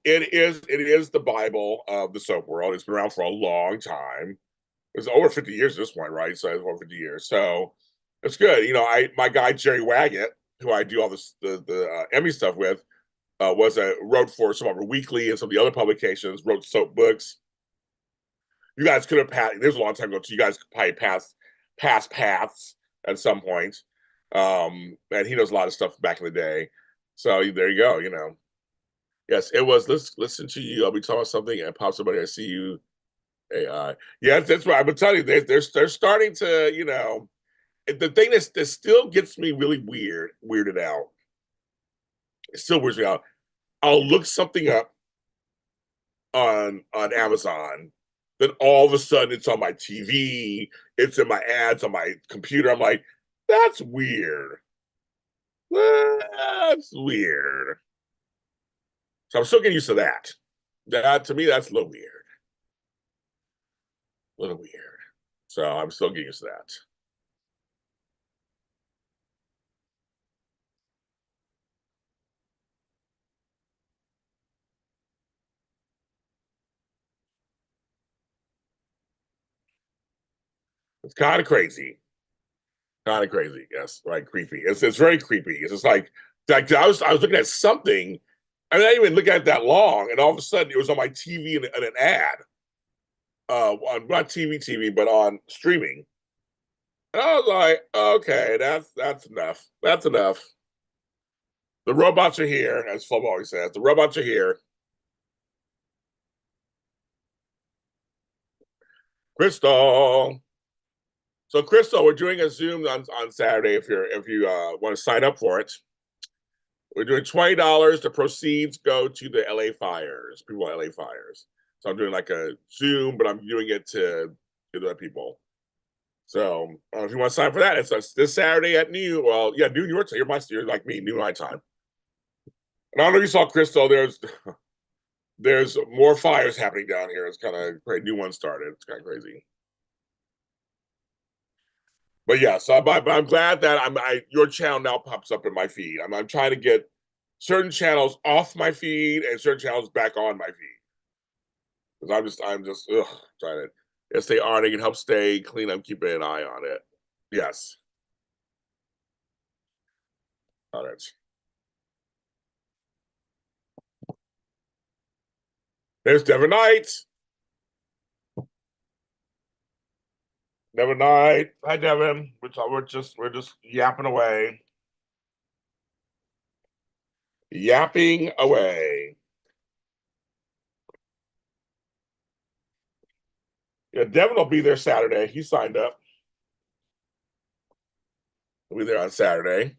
it is the Bible of the soap world. It's been around for a long time. It's over 50 years at this point, right? So it's over 50 years. So it's good. My guy Jerry Waggett, who I do all the Emmy stuff with, wrote for some of our weekly and some of the other publications, wrote soap books. You guys could have passed. There's a long time ago, so you guys could probably pass paths at some point. And he knows a lot of stuff back in the day. So there you go. Yes, it was. Let's listen to you. I'll be talking about something and pop somebody. I see you. AI. Yes, that's right. I'm telling you, they're starting to. The thing that still gets me really weirded out. It still weirds me out. I'll look something up on Amazon, then all of a sudden it's on my TV, it's in my ads on my computer. I'm like, that's weird. That's weird. So I'm still getting used to that. That to me, that's a little weird. A little weird. So I'm still getting used to that. It's kind of crazy. Kind of crazy. Yes, right. Creepy. It's very creepy. It's just like I was looking at something. I mean, I didn't even look at it that long, and all of a sudden it was on my TV and an ad. On not TV, but on streaming. And I was like, okay, that's enough. That's enough. The robots are here, as Flub always says. The robots are here. Crystal. So Crystal, we're doing a Zoom on Saturday if you want to sign up for it. We're doing $20. The proceeds go to the LA fires, people in LA fires. So I'm doing like a Zoom, but I'm doing it to the people. So if you want to sign up for that, it's this Saturday at noon. Well, yeah, noon your time. You're like me, noon my time. And I don't know if you saw Crystal. There's more fires happening down here. It's kind of great. New one started. It's kind of crazy. But yeah, I'm glad that your channel now pops up in my feed. I'm trying to get certain channels off my feed and certain channels back on my feed because I'm just trying to. Yes, they are. They can help stay clean. I'm keeping an eye on it. Yes, on it. There's Devin Knight. Devin night. Hi, Devin. We're just yapping away. Yapping away. Yeah, Devin will be there Saturday. He signed up. He'll be there on Saturday.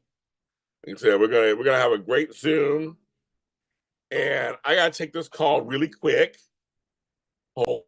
He said we're gonna have a great Zoom. And I gotta take this call really quick. Oh,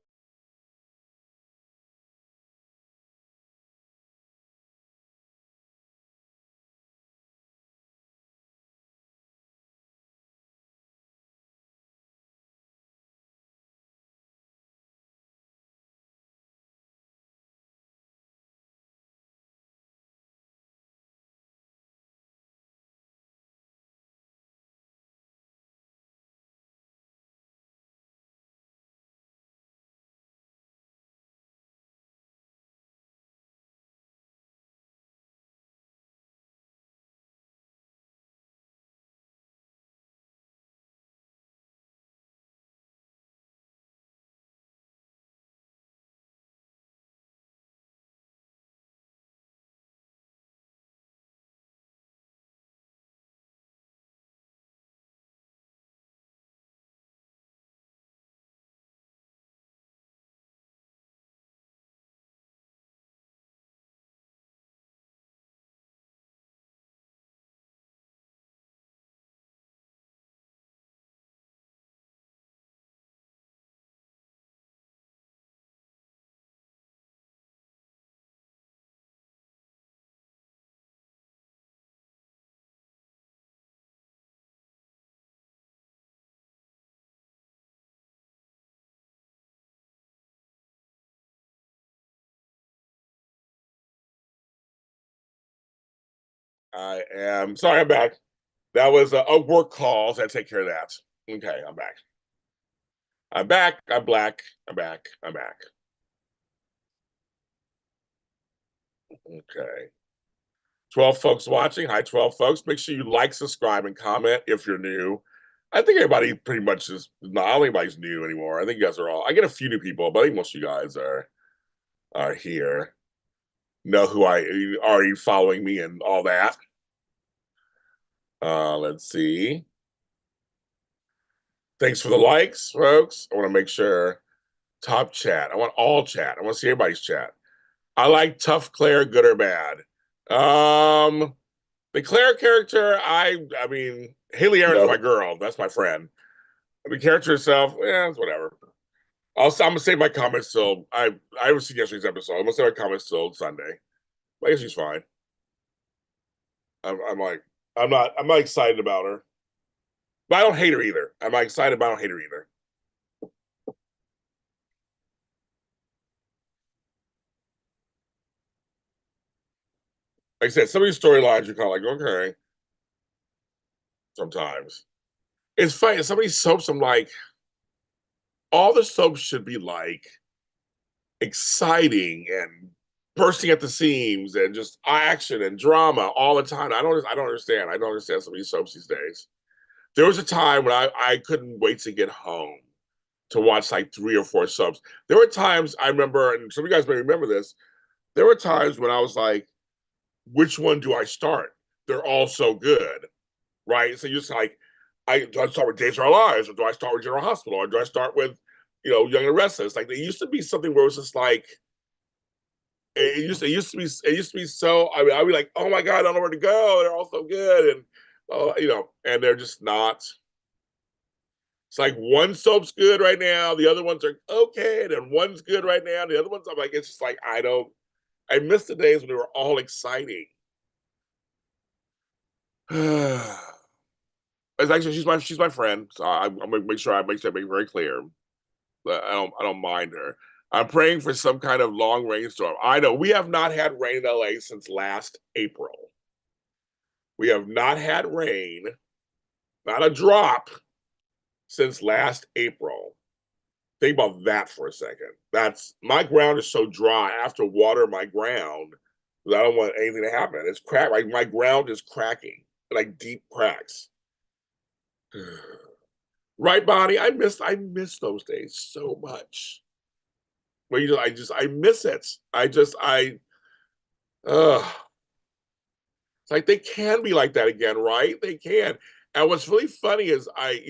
I am sorry, I'm back. That was a work call, so I take care of that. Okay, I'm back. I'm back. I'm black. I'm back. I'm back. Okay. 12 folks watching. Hi, 12 folks. Make sure you like, subscribe, and comment if you're new. I think everybody pretty much is not anybody's new anymore. I think you guys are all I get a few new people, but I think most of you guys are here. Know who I are you following me and all that. Let's see. Thanks for the likes, folks. I want to make sure top chat. I want all chat. I want to see everybody's chat. I like tough Claire, good or bad. Um, the Claire character, I mean, Haley Aaron's my girl. That's my friend. The character herself, yeah, it's whatever. I'm gonna save my comments till I haven't seen yesterday's episode. I'm gonna save my comments till Sunday. I guess she's fine. I'm like, I'm not excited about her, but I don't hate her either. I'm not excited, but I don't hate her either. Like I said, some of these storylines you're kind of like, okay, sometimes. It's funny. Some of these soaps, I'm like, all the soaps should be like exciting and bursting at the seams and just action and drama all the time. I don't understand. I don't understand some of these soaps these days. There was a time when I couldn't wait to get home to watch like 3 or 4 soaps. There were times I remember, and some of you guys may remember this. There were times when I was like, which one do I start? They're all so good, right? So you're just like, do I start with Days of Our Lives, or do I start with General Hospital, or do I start with, Young and Restless? Like there used to be something where it was just like it used to be so. I mean, I'd be like, oh my god, I don't know where to go. They're all so good, and and they're just not. It's like one soap's good right now, the other ones are okay, and then one's good right now, the other ones I'm like, it's just like I don't. I miss the days when they were all exciting. It's actually she's my friend, so I'm gonna make sure I make it very clear. I don't mind her. I'm praying for some kind of long rainstorm. I know we have not had rain in LA since last April. We have not had rain, not a drop, since last April. Think about that for a second. That's my ground is so dry. I have to water my ground because I don't want anything to happen. It's cracked. Like my ground is cracking, like deep cracks. Right, Bonnie? I miss those days so much. But I miss it. uh it's like they can be like that again, right? They can. And what's really funny is I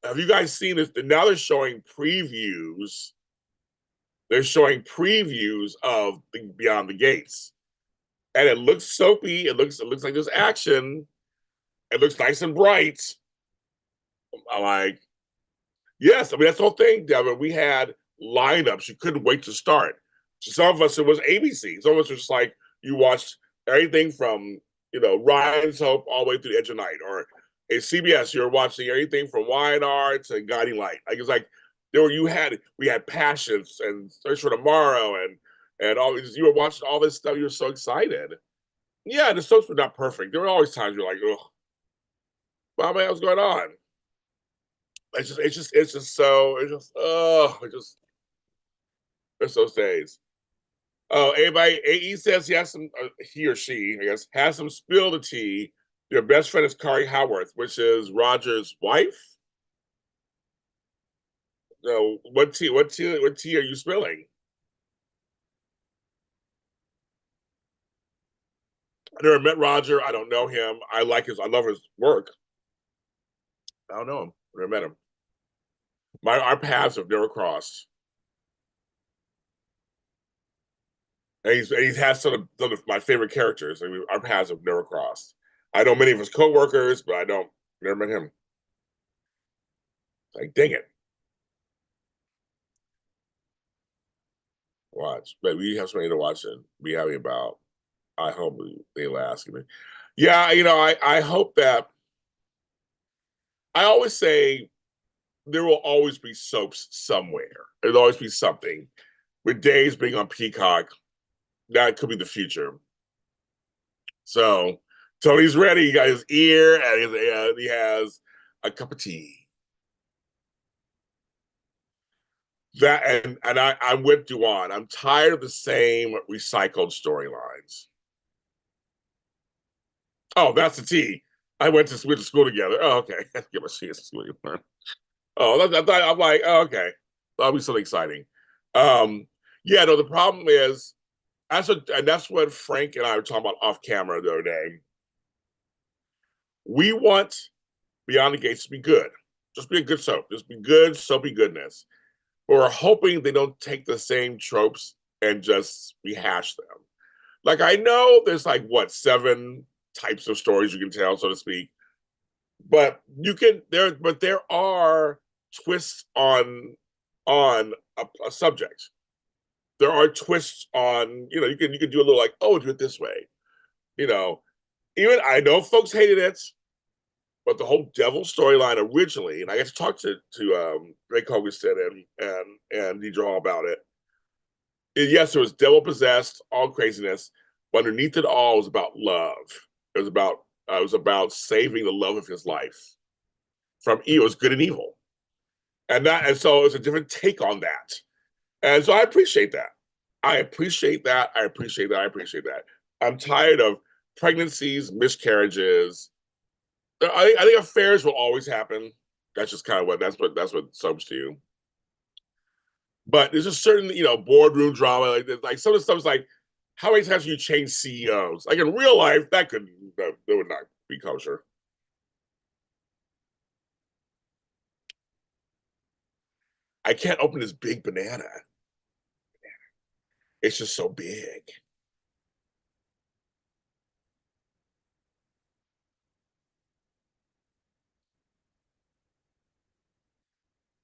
have you guys seen this? Now they're showing previews. They're showing previews of Beyond the Gates, and it looks soapy. It looks like there's action. It looks nice and bright. I'm like, yes. I mean, that's the whole thing, Devin. We had lineups you couldn't wait to start. Some of us, it was ABC. Some of us were just like, you watched everything from Ryan's Hope all the way through the Edge of Night, or at CBS, you're watching everything from Y&R to Guiding Light. Like it's like we had Passions and Search for Tomorrow and all these. You were watching all this stuff. You were so excited. Yeah, the soaps were not perfect. There were always times you're like, oh, wow, man, what's going on? It's those days. Oh, anybody? AE says he has some. He or she, I guess, has some spill the tea. Their best friend is Kari Howarth, which is Roger's wife. So, what tea are you spilling? I never met Roger. I don't know him. I love his work. I don't know him. I never met him. Our paths have never crossed. And he has some of my favorite characters. I mean, our paths have never crossed. I know many of his coworkers, but I don't never met him. Like, dang it. Watch. But we have something to watch and be happy about. I hope they last. Yeah, I hope that I always say there will always be soaps somewhere. There'll always be something. With Days being on Peacock, that could be the future. So Tony's ready. He got his ear and he has a cup of tea. I'm with Duan. I'm tired of the same recycled storylines. Oh, that's the tea. We went to school together. Oh, okay. Get my sheets. Oh, I'm like, oh, okay. That'll be something exciting. Um, yeah, no, the problem is that's what Frank and I were talking about off camera the other day. We want Beyond the Gates to be good. Just be a good soap. Just be good, soapy goodness. But we're hoping they don't take the same tropes and just rehash them. Like I know there's like what 7 types of stories you can tell, so to speak. But there are twists on a subject. There are twists on, you can do a little like, oh, do it this way. You know, even I know folks hated it, but the whole devil storyline originally, and I got to talk to Ray Hoganson and Deidre all about it. And yes, it was devil possessed, all craziness, but underneath it all was about love. It was about saving the love of his life from evil. It was good and evil, and so it's a different take on that. And so I appreciate that. I appreciate that. I appreciate that. I appreciate that. I'm tired of pregnancies, miscarriages. I think affairs will always happen. That's just kind of what soaps to you. But there's a certain boardroom drama like some of the stuff is like how many times you change CEOs? Like in real life, that would not be kosher. I can't open this big banana. It's just so big.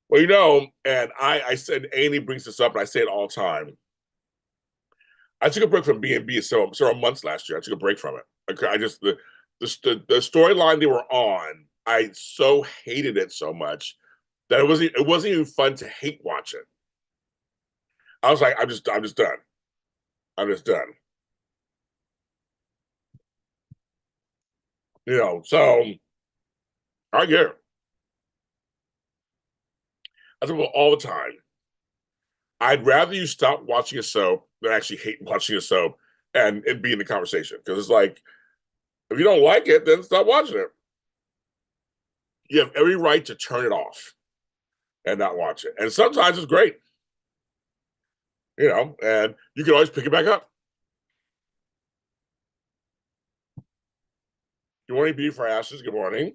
Well, and I said Amy brings this up, and I say it all the time. I took a break from B&B several months last year. I took a break from it. I just the storyline they were on, I so hated it so much that it wasn't even fun to hate watch it. I was like, I'm just done. I'm just done. So I get it. I think all the time. I'd rather you stop watching a soap than actually hate watching a soap and be in the conversation. Because it's like, if you don't like it, then stop watching it. You have every right to turn it off and not watch it. And sometimes it's great. and you can always pick it back up. Good morning, beef for ashes. Good morning.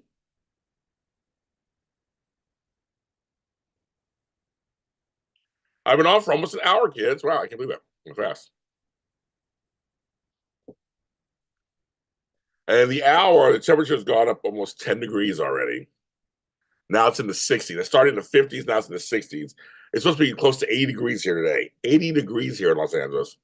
I've been off for almost an hour, kids. Wow, I can't believe that. Fast. And the hour, the temperature's gone up almost 10 degrees already. Now it's in the 60s. It started in the 50s, now it's in the 60s. It's supposed to be close to 80 degrees here today. 80 degrees here in Los Angeles.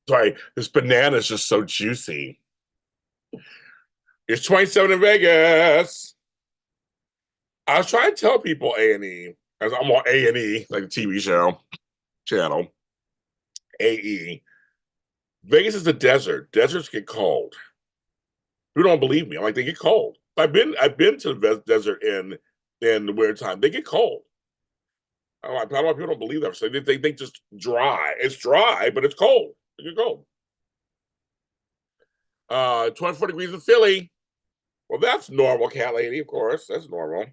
Sorry, this banana is just so juicy. It's 27 in Vegas. I was trying to tell people A&E, as I'm on A&E, like a TV show, channel, AE. Vegas is a desert. Deserts get cold. People don't believe me. I'm like, they get cold. I've been to the desert in the winter time. They get cold. I'm like, how people don't believe that? So they think just dry. It's dry, but it's cold. It get cold. 24 degrees in Philly. Well, that's normal, cat lady, of course. That's normal.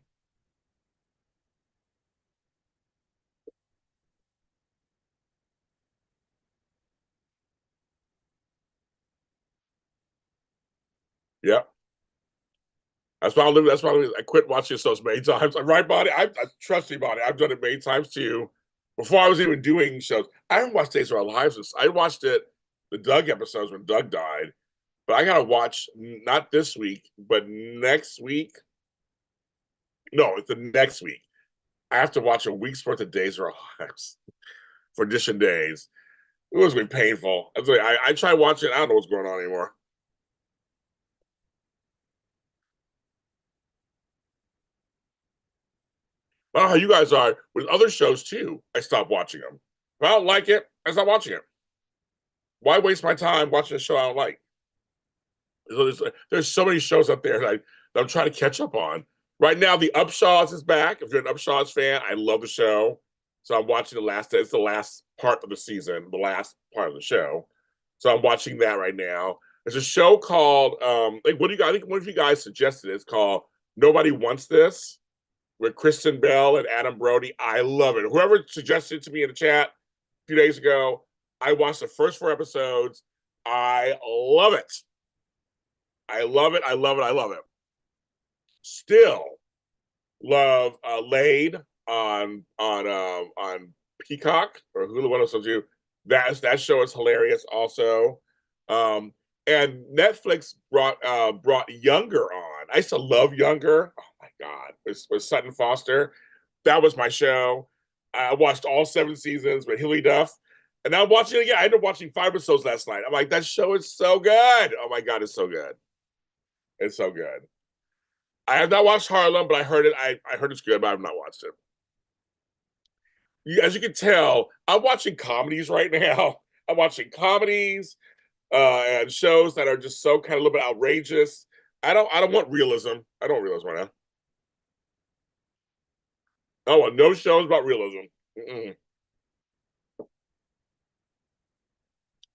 Yeah. That's why I live. That's why I quit watching shows many times. Right, Bonnie? I trust you, Bonnie. I've done it many times too. Before I was even doing shows, I haven't watched Days of Our Lives. I watched it, the Doug episodes when Doug died. But I gotta watch not this week, but next week. No, it's the next week. I have to watch a week's worth of Days of Our Lives for audition days. It was going to be painful. I try watching. I don't know what's going on anymore. I don't know how you guys are with other shows too. I stopped watching them. If I don't like it, I stop watching it. Why waste my time watching a show I don't like? There's so many shows up there that I'm trying to catch up on. Right now, The Upshaws is back. If you're an Upshaws fan, I love the show. So I'm watching the last. It's the last part of the season, the last part of the show. So I'm watching that right now. There's a show called like what do you guys? I think one of you guys suggested it. It's called Nobody Wants This with Kristen Bell and Adam Brody. I love it. Whoever suggested it to me in the chat a few days ago, I watched the first 4 episodes. I love it. I love it. I love it. I love it. Still love Laid on Peacock or Hulu. One of those two. That show is hilarious. Also, and Netflix brought Younger on. I used to love Younger. Oh my god, with Sutton Foster. That was my show. I watched all 7 seasons with Hilly Duff. And now I'm watching it again. I ended up watching 5 episodes last night. I'm like, that show is so good. Oh my god, it's so good. It's so good. I have not watched Harlem, but I heard it. I heard it's good, but I have not watched it. As you can tell, I'm watching comedies right now. I'm watching comedies and shows that are just so kind of a little bit outrageous. I don't want realism. I don't want realism right now. I don't want no shows about realism. Mm-mm.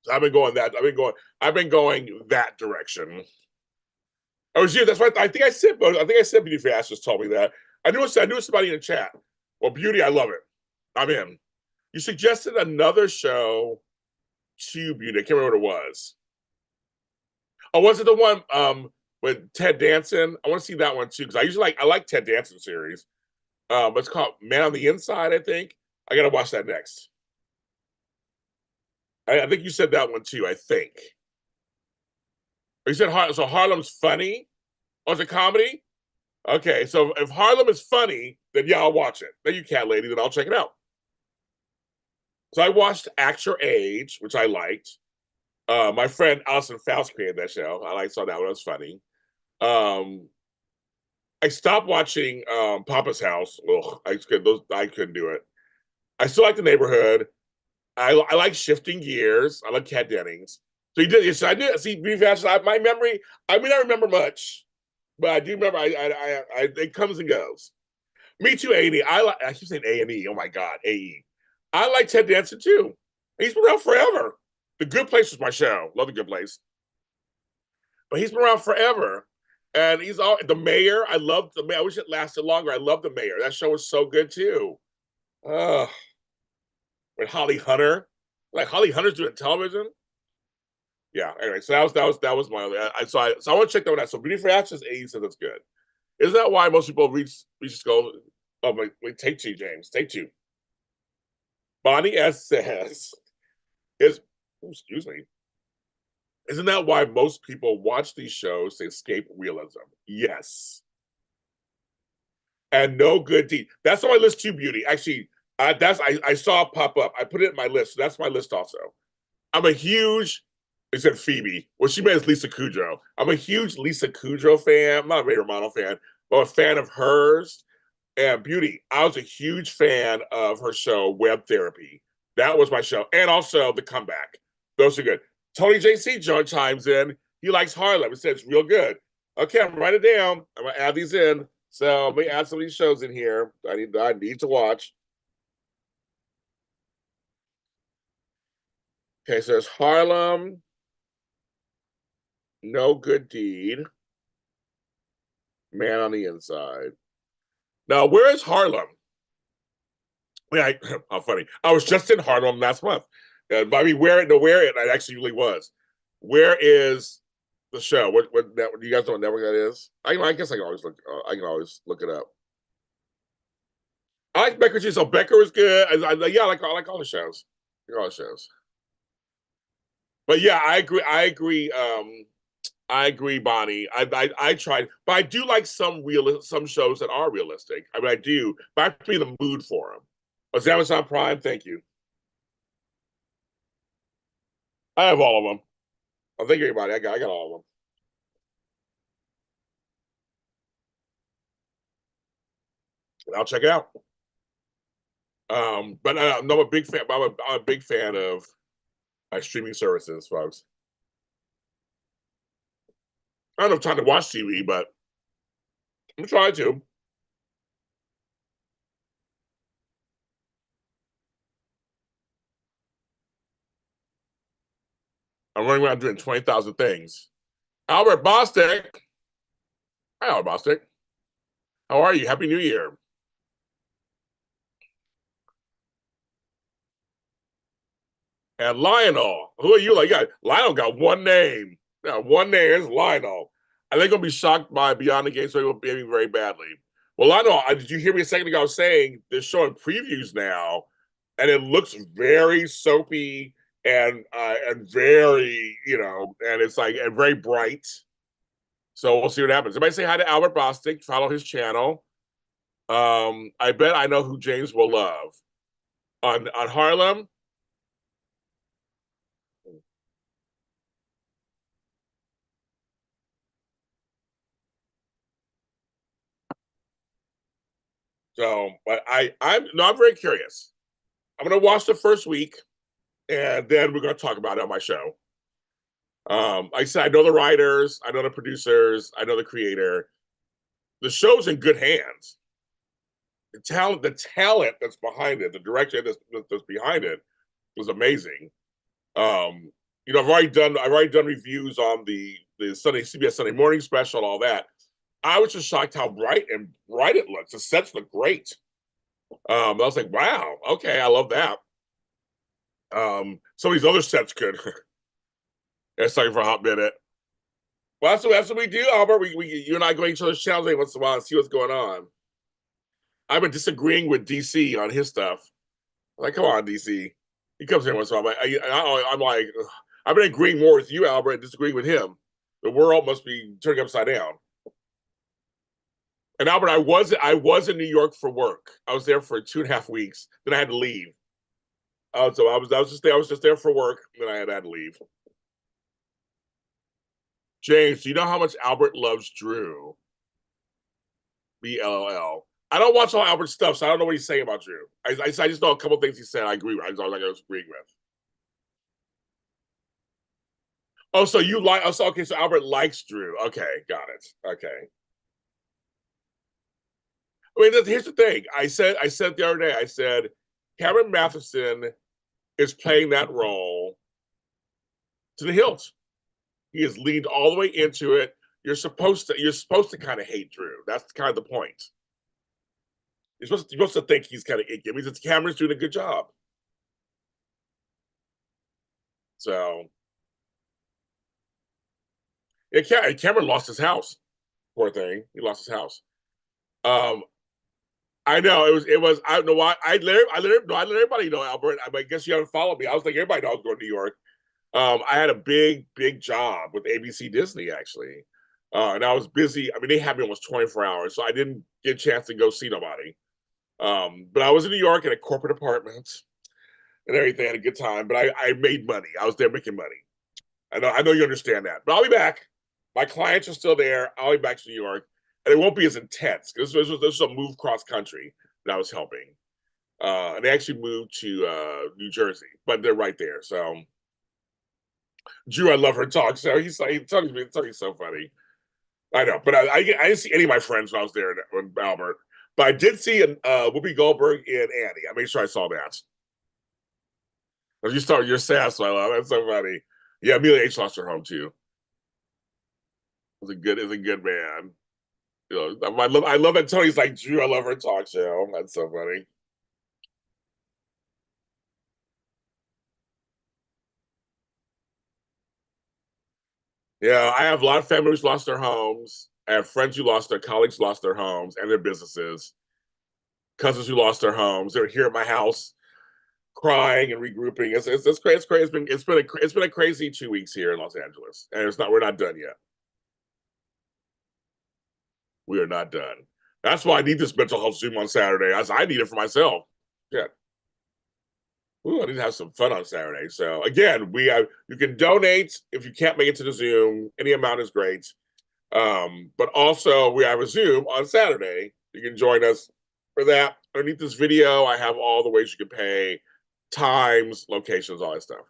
So I've been going that. I've been going that direction. Oh, was you. That's right. I think I said Beauty Fast just told me that. I knew somebody in the chat. Well, Beauty, I love it. I'm in. You suggested another show to Beauty. I can't remember what it was. Oh, was it the one with Ted Danson? I want to see that one too because I like Ted Danson series. But it's called Man on the Inside. I think I gotta watch that next. I think you said that one too. I think you said so. Harlem's funny. Oh, it's a comedy. Okay, so if Harlem is funny, then yeah, I'll watch it. Then you cat lady, then I'll check it out. So I watched Act Your Age, which I liked. My friend Allison Faust created that show. Saw that one. It was funny. Um, I stopped watching Papa's House. Ugh, I couldn't do it. I still like The Neighborhood. I like Shifting Gears. I like Kat Dennings. So he did. So I did see Beef Action. My memory. I mean, I remember much, but I do remember. It comes and goes. Me too. A&E. I keep saying A&E. Oh my God, A&E. I like Ted Danson too. He's been around forever. The Good Place was my show. Love The Good Place, but he's been around forever. And he's all the mayor. I love the mayor. I wish it lasted longer. I love the mayor. That show was so good too. Uh, with Holly Hunter. Like Holly Hunter's doing television. Yeah. Anyway, so that was my only. So I want to check that one out. So Beauty for Ashes, A says that's good. Isn't that why most people reach go? Oh wait, take two, James. Take two. Bonnie S says is excuse me. Isn't that why most people watch these shows to escape realism? Yes. And no good deed. That's on my list too, Beauty. Actually, I saw it pop up. I put it in my list. So that's my list also. I'm a huge, they said Phoebe. Well, she meant Lisa Kudrow. I'm a huge Lisa Kudrow fan. I'm not a Ray Romano fan, but a fan of hers. And Beauty, I was a huge fan of her show, Web Therapy. That was my show. And also The Comeback. Those are good. Tony JC John chimes in. He likes Harlem. He said it's real good. Okay, I'm writing it down. I'm going to add these in. So let me add some of these shows in here. I need to watch. Okay, so there's Harlem, No Good Deed, Man on the Inside. Now, where is Harlem? Yeah, how funny. I was just in Harlem last month. I mean, where it I actually really was. Where is the show? What network? Do you guys know what network that is? I guess I can always look. I can always look it up. I like Becker too. So Becker was good. Yeah, I like all the shows. I like all the shows. But yeah, I agree. I agree, Bonnie. I tried, but I do like some shows that are realistic. I mean, I do, but I have to be in the mood for them. Was Amazon Prime? Thank you. I have all of them. Oh, thank you, everybody. I got all of them. I'll check it out. But no, I'm a big fan. I'm a big fan of streaming services, folks. I don't have time to watch TV, but I'm trying to. I'm running around doing 20,000 things. Albert Bostic. Hi, Albert Bostic. How are you? Happy New Year. And Lionel. Who are you? Like, yeah, Lionel got one name. Yeah, one name is Lionel. I think I'll be shocked by Beyond the Game, so he will behaving very badly. Well, Lionel, did you hear me a second ago saying they're showing previews now, and it looks very soapy and very, and it's like and very bright. So we'll see what happens. Everybody say hi to Albert Bostic. Follow his channel. I bet I know who James will love on Harlem. So, but I'm very curious. I'm gonna watch the first week, and then we're gonna talk about it on my show. Like I said, I know the writers, I know the producers, I know the creator. The show's in good hands. The talent that's behind it, the director that's behind it was amazing. Um, I've already done reviews on the Sunday CBS Sunday Morning Special and all that. I was just shocked how bright it looks. The sets look great. I was like, wow, okay, I love that. Some of these other sets could. It's like for a hot minute. Well, that's what we do, Albert. You and I go to each other's channels every once in a while and see what's going on. I've been disagreeing with DC on his stuff. I'm like, come on, DC. He comes here once in a while. I'm like, ugh. I've been agreeing more with you, Albert, and disagreeing with him. The world must be turning upside down. And Albert, I was in New York for work. I was there for 2.5 weeks. Then I had to leave. So I was just there for work. Then I had to leave. James, do you know how much Albert loves Drew? BLL. I don't watch all Albert's stuff, so I don't know what he's saying about Drew. I just know a couple things he said. I agree with. I was agreeing with. Oh, so you like? Oh, so okay. So Albert likes Drew. Okay, got it. Okay. I mean, here's the thing. I said the other day. I said Cameron Matheson is playing that role to the hilt. He has leaned all the way into it. You're supposed to kind of hate Drew. That's kind of the point. You're supposed to think he's kind of icky. It means it's Cameron's doing a good job. So yeah, Cameron lost his house. Poor thing. He lost his house. Um, I know it was. I don't know why. I let everybody know, Albert. I guess you haven't followed me. I was like, everybody knows I was going to New York. I had a big job with ABC Disney actually, and I was busy. I mean, they had me almost 24 hours, so I didn't get a chance to go see nobody. But I was in New York in a corporate apartment and everything. I had a good time, but I made money. I was there making money. I know you understand that, but I'll be back. My clients are still there. I'll be back to New York, and it won't be as intense because this was a move cross country that I was helping. And they actually moved to New Jersey, but they're right there. So Drew, I love her talk. So he's like, Tony's so funny. I know, but I didn't see any of my friends when I was there in Albert. But I did see Whoopi Goldberg and Annie. I made sure I saw that. You start your sass, so I love that's so funny. Yeah, Amelia H lost her home too. It's a good man. You know, I love that Tony's like Drew. I love her talk show. That's so funny. Yeah, I have a lot of families lost their homes. I have friends who lost their colleagues lost their homes and their businesses. Cousins who lost their homes. They're here at my house crying and regrouping. It's crazy. It's crazy. It's been a crazy 2 weeks here in Los Angeles, and it's not. We're not done yet. We are not done. That's why I need this mental health Zoom on Saturday. I need it for myself. Yeah. Ooh, I need to have some fun on Saturday. So again, you can donate if you can't make it to the Zoom. Any amount is great. But also we have a Zoom on Saturday. You can join us for that. Underneath this video, I have all the ways you can pay, times, locations, all that stuff.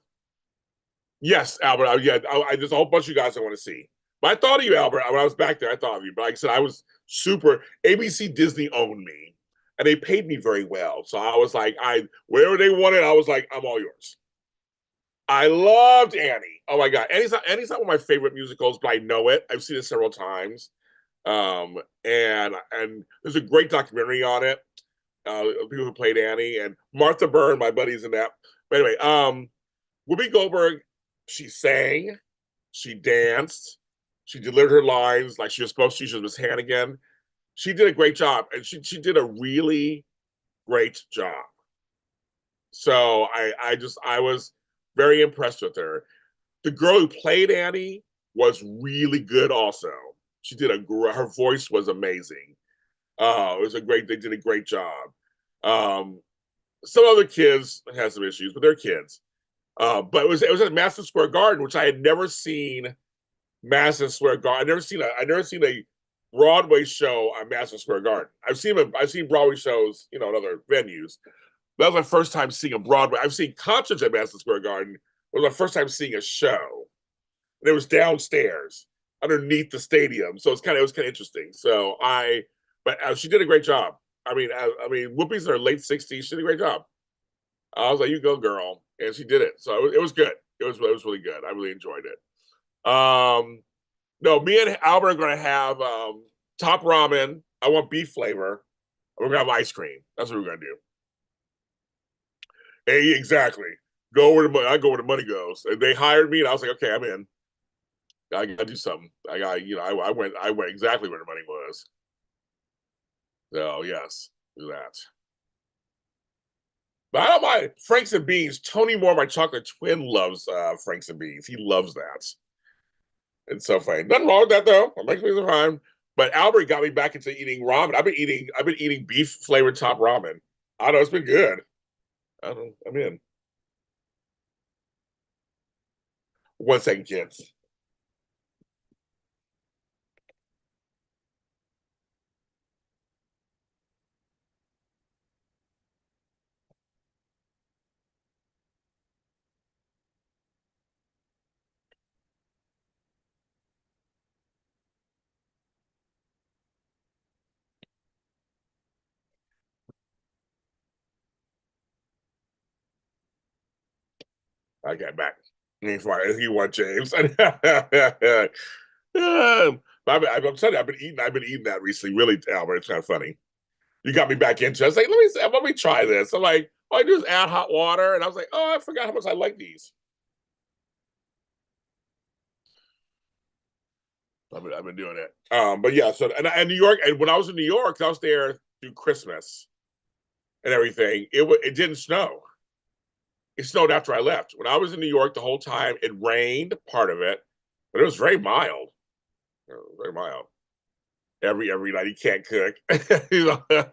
Yes, Albert. There's a whole bunch of you guys I want to see. But I thought of you, Albert. When I was back there, I thought of you. But like I said, I was super. ABC Disney owned me, and they paid me very well. So I was like, wherever they wanted, I was like, I'm all yours. I loved Annie. Oh my god, Annie's not one of my favorite musicals, but I know it. I've seen it several times. And there's a great documentary on it. People who played Annie and Martha Byrne, my buddies in that. But anyway, Whoopi Goldberg, she sang, she danced, she delivered her lines like she was supposed to. She was Miss Hannigan. She did a great job, and she did a really great job. So I was very impressed with her. The girl who played Annie was really good. Also, her voice was amazing. It was a great. They did a great job. Um, some other kids had some issues, but they're kids. But it was at Madison Square Garden, which I had never seen. Madison Square Garden. I never seen a Broadway show on Madison Square Garden. I've seen Broadway shows, in other venues. That was my first time seeing a Broadway. I've seen concerts at Madison Square Garden. It was my first time seeing a show. And it was downstairs, underneath the stadium. So it was kind of interesting. But she did a great job. I mean, Whoopi's in her late 60s. She did a great job. I was like, "You go, girl," and she did it. So it was good. It was really good. I really enjoyed it. Um, no, me and Albert are going to have top ramen. I want beef flavor. We're gonna have ice cream. That's what we're gonna do. Hey, exactly. Go where the money. I go where the money goes. And they hired me, and I was like, okay, I'm in. I gotta do something. I got, I went exactly where the money was. So yes, do that. But I don't mind Franks and Beans. Tony Moore, my chocolate twin, loves Franks and Beans. He loves that. It's so funny. Nothing wrong with that though. It makes me fine. But Albert got me back into eating ramen. I've been eating beef flavored top ramen. I know it's been good. I'm in. 1 second, kids. Okay, back. You want James? I'm telling you, I've been eating that recently. Really, Albert, it's kind of funny. You got me back into it. I was like, let me try this. I'm like, all I do is add hot water, and I was like, oh, I forgot how much I like these. I've been doing it. But yeah, so and New York, and when I was in New York, I was there through Christmas and everything. It didn't snow. It snowed after I left. When I was in New York the whole time, it rained part of it, but it was very mild. Very mild. Every night you can't cook. You know?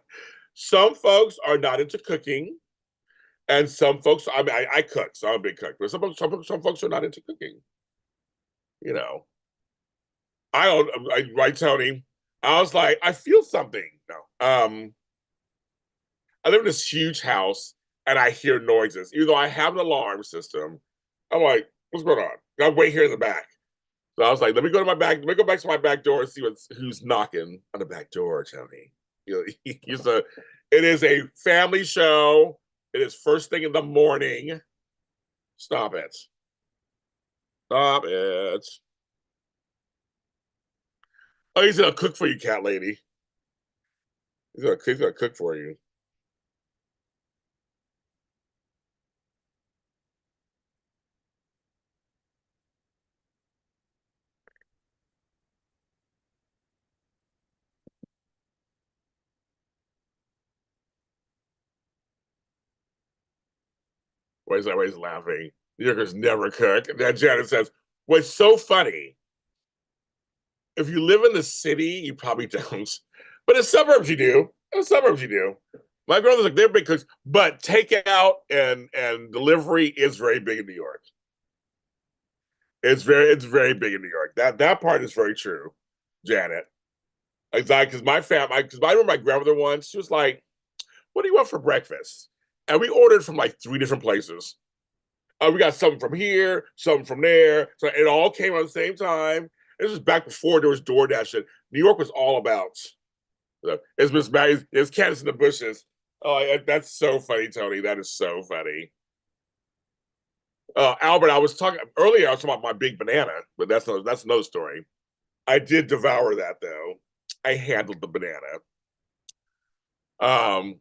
Some folks are not into cooking, and some folks. I mean, I cook, so I'm a big cook. But some folks are not into cooking. You know, I don't. Right, Tony. I was like, I feel something. No, I live in this huge house, and I hear noises. Even though I have an alarm system, I'm like, what's going on? I wait here in the back. So I was like, let me go to my back. Let me go back to my back door and see who's knocking on the back door, Tony. You know, it is a family show. It is first thing in the morning. Stop it. Stop it. Oh, he's gonna cook for you, cat lady. He's gonna cook for you. Why he's laughing? New Yorkers never cook. And then Janet says, what's so funny, if you live in the city, you probably don't. But in suburbs, you do. In the suburbs, you do. My grandmother's like, they're big cooks, but takeout and delivery is very big in New York. It's very big in New York. That part is very true, Janet. Exactly, because because I remember my grandmother once. She was like, "What do you want for breakfast?" And we ordered from like three different places. We got something from here, something from there. So it all came at the same time. This was back before there was DoorDash. And New York was all about it's Miss Maggie, it's Candace in the bushes. Oh, that's so funny, Tony. That is so funny. Albert, I was talking earlier. I was talking about my big banana, but that's another story. I did devour that though. I handled the banana. Um,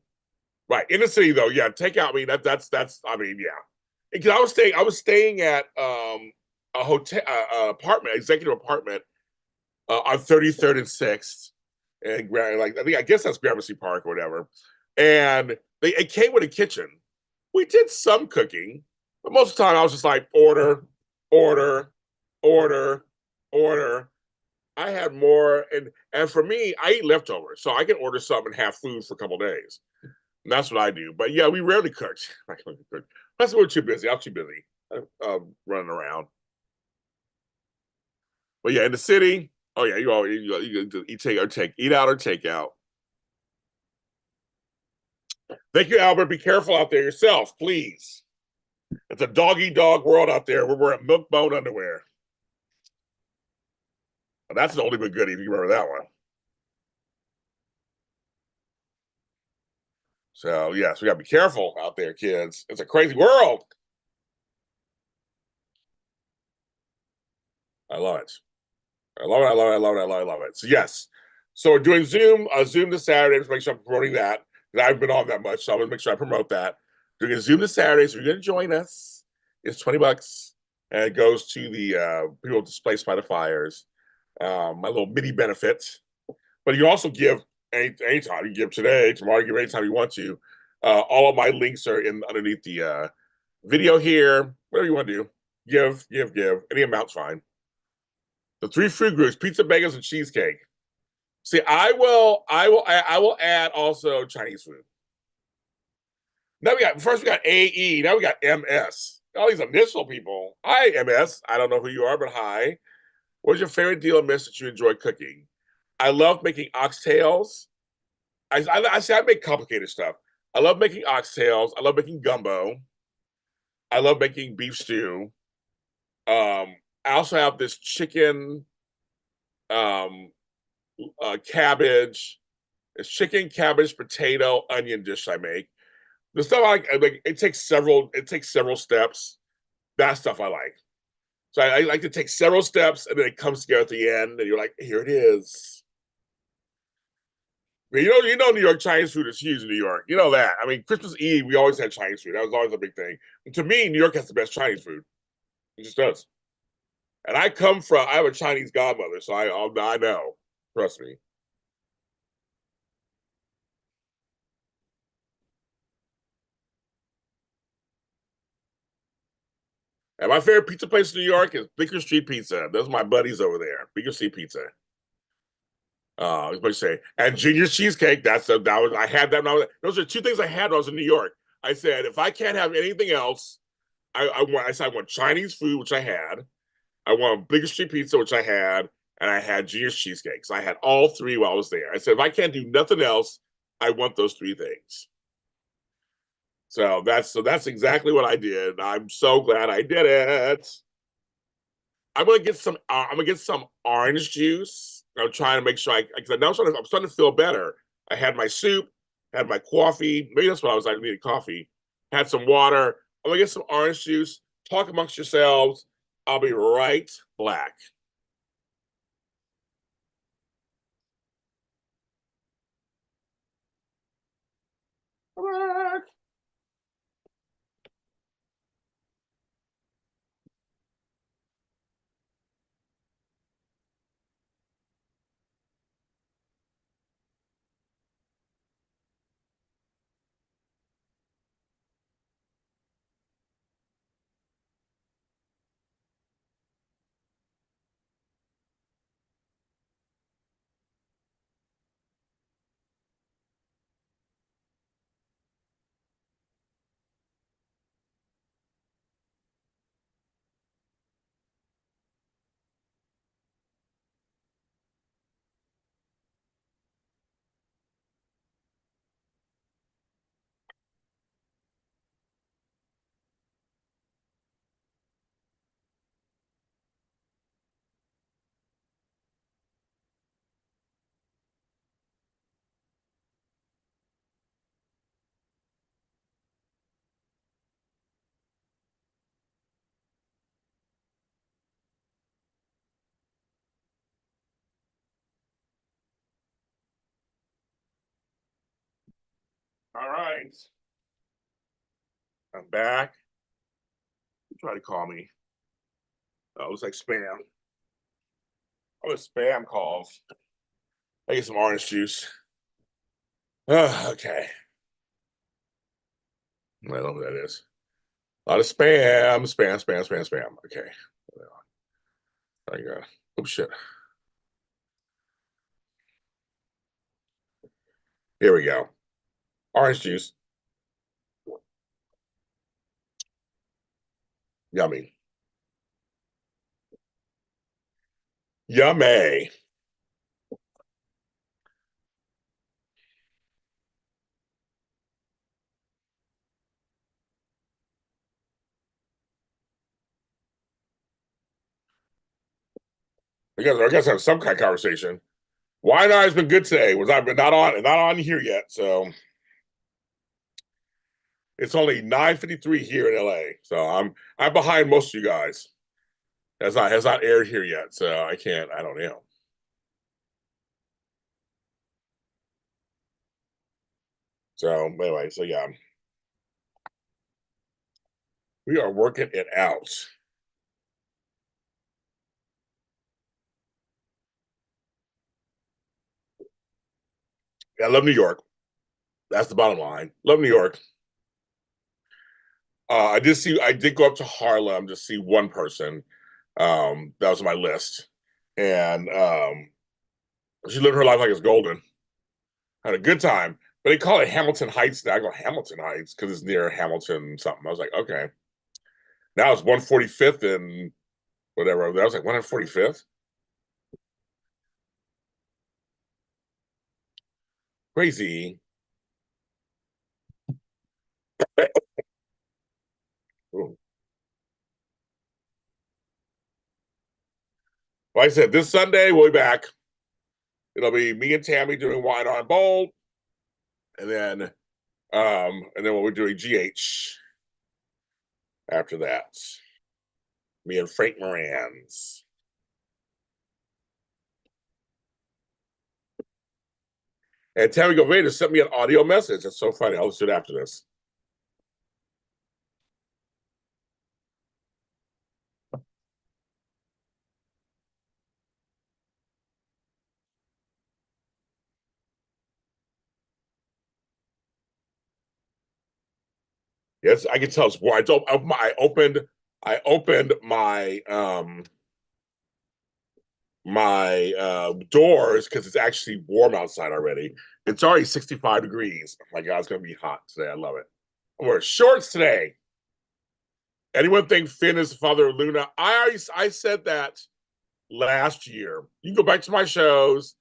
right in the city though, yeah. Takeout. I mean, that's. I mean, yeah. Because I was staying at a hotel apartment, executive apartment on 33rd and 6th, and like I guess that's Gramercy Park or whatever. And it came with a kitchen. We did some cooking, but most of the time I was just like order, order, order, order. I had more, and for me, I eat leftovers, so I can order something and have food for a couple days. And that's what I do. But yeah, we rarely cooked. That's we're too busy. I'm too busy running around. But yeah, in the city, oh yeah, you eat out or take out. Thank you, Albert. Be careful out there yourself, please. It's a doggy dog world out there. We're wearing milk bone underwear. And that's the only but goodie if you remember that one. So yes, we gotta be careful out there, kids. It's a crazy world. I love it. I love it. I love it. I love it. I love it. I love it. So yes. So we're doing Zoom this Saturday. Just make sure I'm promoting that. I haven't been on that much, so I'm gonna make sure I promote that. We're gonna Zoom this Saturday, so you're gonna join us. It's $20, and it goes to the people displaced by the fires. My little mini benefit. But you also give anytime. You give today, tomorrow, you give anytime you want to. All of my links are in underneath the video here. Whatever you want to do, give. Any amount's fine. The three food groups: pizza, bagels, and cheesecake. See, I will add also Chinese food. Now we got AE. Now we got MS. All these initial people. Hi, MS. I don't know who you are, but hi. What's your favorite deal of miss that you enjoy cooking? I love making oxtails. I make complicated stuff. I love making oxtails. I love making gumbo. I love making beef stew. I also have this chicken um, cabbage. It's chicken, cabbage, potato, onion dish I make. The stuff I like, it takes several steps. That stuff I like. So I like to take several steps, and then it comes together at the end, and you're like, here it is. I mean, New York Chinese food is huge in New York. You know that. I mean, Christmas Eve we always had Chinese food. That was always a big thing. And to me, New York has the best Chinese food. It just does. And I have a Chinese godmother, so I know. Trust me. And my favorite pizza place in New York is Bleecker Street Pizza. Those are my buddies over there. Bleecker Street Pizza. What you say? And Junior's cheesecake. I had that. Those are two things I had when I was in New York. I said if I can't have anything else, I want Chinese food, which I had. I want Bleecker Street Pizza, which I had, and I had Junior's cheesecake. So I had all three while I was there. I said if I can't do nothing else, I want those three things. So that's exactly what I did. I'm so glad I did it. I'm gonna get some orange juice. I'm trying to make sure because I'm starting to feel better. I had my soup, had my coffee. Maybe that's what I needed coffee. Had some water. I'm gonna get some orange juice. Talk amongst yourselves. I'll be right back. All right, I'm back. Try to call me. Oh, it looks like spam. Oh, it's spam calls. I get some orange juice. Okay. I don't know what that is. A lot of spam. Okay. There you go. Oh shit. Here we go. Orange juice. Yummy. Yummy. I guess have some kind of conversation. Wine has been good today. Was I've been not on here yet, so it's only 9:53 here in LA. So I'm behind most of you guys. Has not aired here yet, so I don't know. So anyway, so yeah, we are working it out. I love New York. That's the bottom line. Love New York. I did go up to Harlem to see one person. That was on my list. And she lived her life like it's golden. Had a good time. But they call it Hamilton Heights now. I go Hamilton Heights because it's near Hamilton something. I was like, okay. Now it's 145th and whatever. I was like 145th. Crazy. Ooh. Like I said, this Sunday we'll be back. It'll be me and Tammy doing Wine on Bold, and then we'll be doing GH after that. Me and Frank Moran's. And Tammy Goveda sent me an audio message. It's so funny. I'll listen to it after this. Yes, I can tell it's warm. I opened my doors because it's actually warm outside already. It's already 65 degrees. Oh my God, it's gonna be hot today. I love it. I'm wearing shorts today. Anyone think Finn is the father of Luna? I said that last year. You can go back to my shows.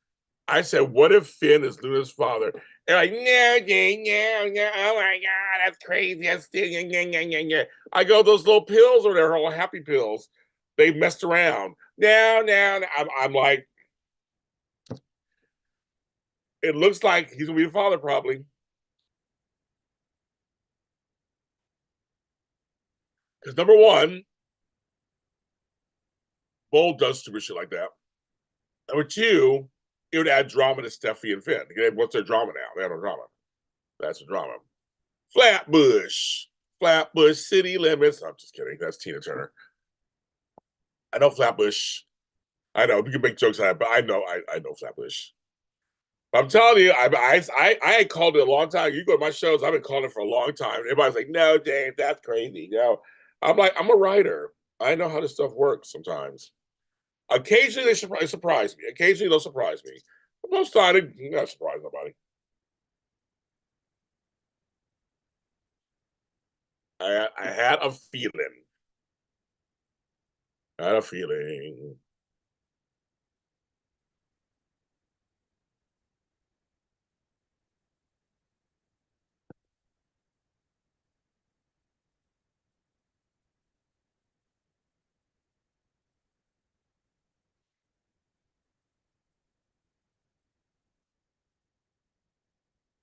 I said, what if Finn is Luna's father? And like, no, Jane, no, oh my God, that's crazy. That's still, yeah. I go, those little pills over there are all happy pills. They messed around. No. I'm like, it looks like he's gonna be the father probably. Because number one, Bold does stupid shit like that. Number two, it would add drama to Steffi and Finn. What's their drama now? They have no drama. That's the drama. Flatbush. Flatbush City Limits. I'm just kidding. That's Tina Turner. I know Flatbush. I know we can make jokes on it, but I know Flatbush. I'm telling you, I called it a long time. You go to my shows, I've been calling it for a long time. Everybody's like, no, James, that's crazy. No. I'm like, I'm a writer. I know how this stuff works sometimes. Occasionally they surprise me. Occasionally they'll surprise me. But most of the time, they not surprise nobody. I had a feeling. I had a feeling.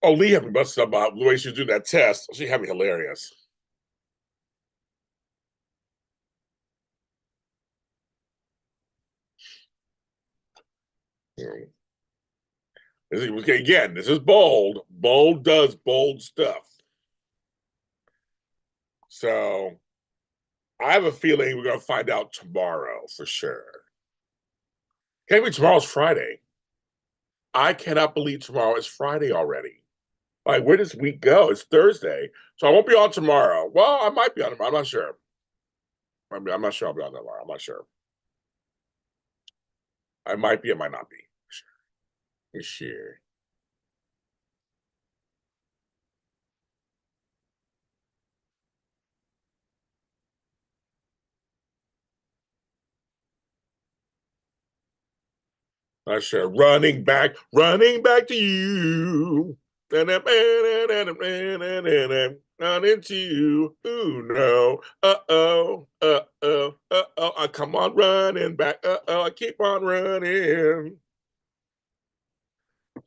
Oh, Lee had me busted up about the way she was doing that test. She had me hilarious. Again, this is Bold. Bold does bold stuff. So I have a feeling we're going to find out tomorrow for sure. Can't be tomorrow's Friday. I cannot believe tomorrow is Friday already. Like, where does week go? It's Thursday. So I won't be on tomorrow. Well, I might be on tomorrow. I'm not sure. I'm not sure I'll be on tomorrow. I'm not sure. I might be, I might not be. For sure. Not sure. Running back to you. Not into you. Ooh, no. I come on running back. I keep on running.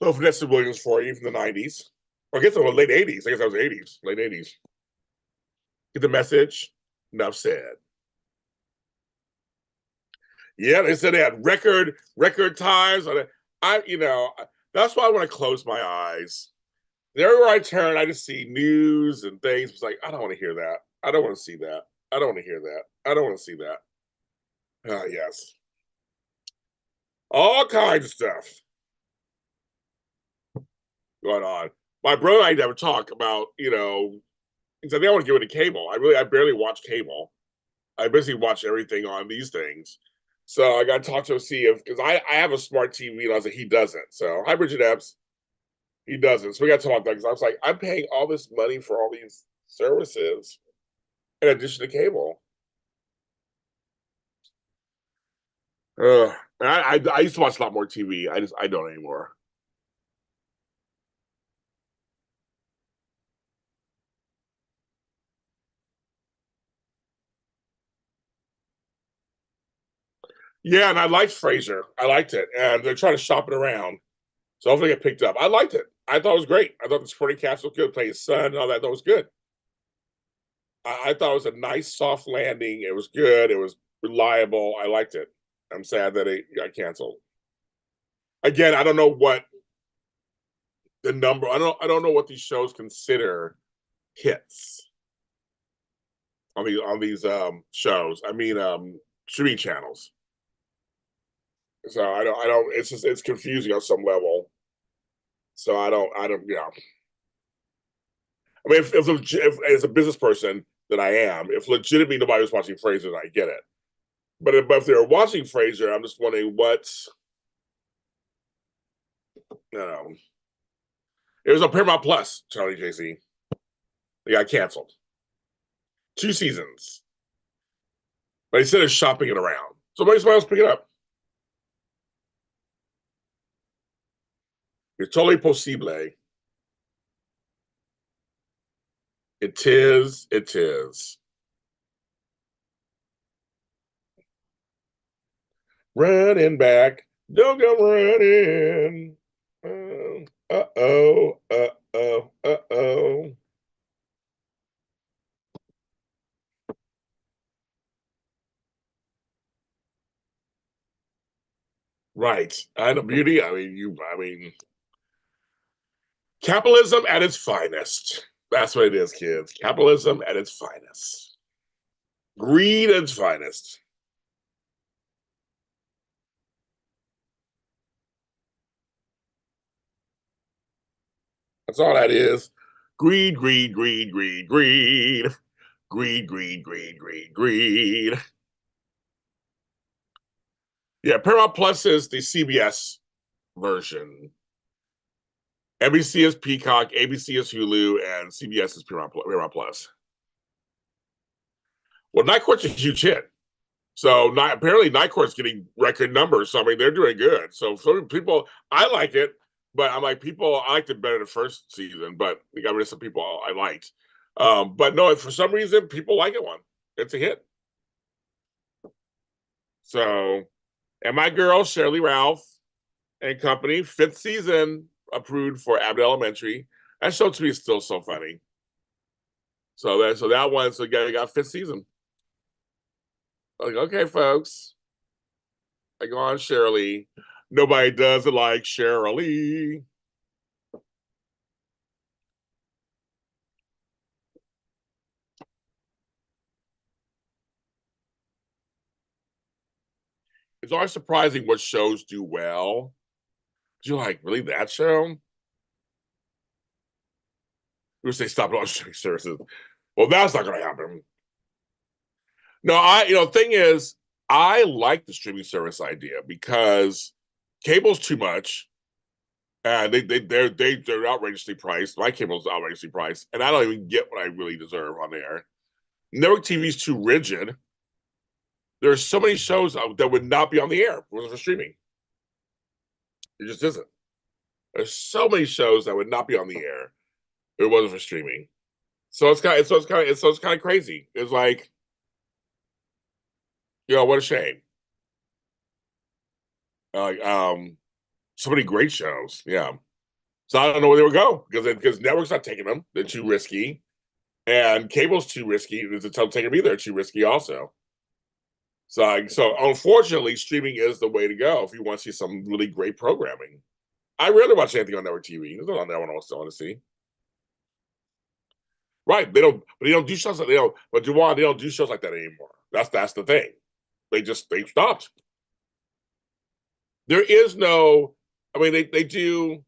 Oh, Vanessa Williams for you from the 90s. Or I guess it was late 80s. I guess that was 80s. Late 80s. Get the message? Enough said. Yeah, they said they had record times. That's why I want to close my eyes. Everywhere I turn, I just see news and things. It's like, I don't want to hear that. I don't want to see that. I don't want to hear that. I don't want to see that. Ah, yes. All kinds of stuff going on. My brother and I never talk about, he said, I want to give it to cable. I barely watch cable. I basically watch everything on these things. So I got to talk to him, see if, because I have a smart TV and I was like, he doesn't. So, hi, Bridget Epps. He doesn't. So we got to talk about that because I was like, I'm paying all this money for all these services in addition to cable. I used to watch a lot more TV. I don't anymore. Yeah, and I liked Frasier. I liked it, and they're trying to shop it around, so hopefully get picked up. I liked it. I thought it was great. I thought the supporting cast was good. Play his son and all that. That was good. I thought it was a nice soft landing. It was good. It was reliable. I liked it. I'm sad that it got canceled. Again, I don't know what the number. I don't know what these shows consider hits on these shows. I mean streaming channels. So I don't it's confusing on some level. So I don't I mean if as a business person that I am, if legitimately nobody was watching Frasier, I get it. But if they're watching Frasier, I'm just wondering what's you know. It was on Paramount Plus, Charlie JC. It got canceled. 2 seasons. But instead of shopping it around. So maybe somebody else pick it up. It's totally possible. It is. It is. Running back. Don't go running. Uh-oh. Uh-oh. Uh-oh. Right. I know beauty. I mean, capitalism at its finest. That's what it is, kids. Capitalism at its finest. Greed at its finest. That's all that is. Greed, greed, greed, greed, greed. Greed, greed, greed, greed, greed. Yeah, Paramount Plus is the CBS version. NBC is Peacock, ABC is Hulu, and CBS is Paramount Plus. Well, Night Court's a huge hit. So apparently Night Court's getting record numbers. So I mean they're doing good. So some people I like it, but I'm like people I liked it better the first season, but we got rid of some people I liked. But no, for some reason people like it one. It's a hit. So and my girl Shirley Ralph and company, fifth season approved for Abbott Elementary. That show to me is still so funny. So that one, so you got fifth season. Like, okay, folks. I go on Shirley. Nobody does it like Shirley. It's always surprising what shows do well. You're like, really that show? We say stop it on streaming services. Well, that's not gonna happen. No, thing is, I like the streaming service idea because cable's too much. And they're outrageously priced. My cable's outrageously priced, and I don't even get what I really deserve on there. Network TV's too rigid. There's so many shows that would not be on the air if it wasn't for streaming. It just isn't. There's so many shows that would not be on the air if it wasn't for streaming. So it's kind of crazy. It's like, what a shame. Like so many great shows. Yeah. So I don't know where they would go because network's not taking them. They're too risky, and cable's too risky. There's a ton taking me. They're too risky also. So unfortunately, streaming is the way to go if you want to see some really great programming. I rarely watch anything on network TV. There's nothing on that one I want to see. Right? They don't do shows like they don't. But Juwan, they don't do shows like that anymore. That's the thing. They stopped. There is no. I mean, they do.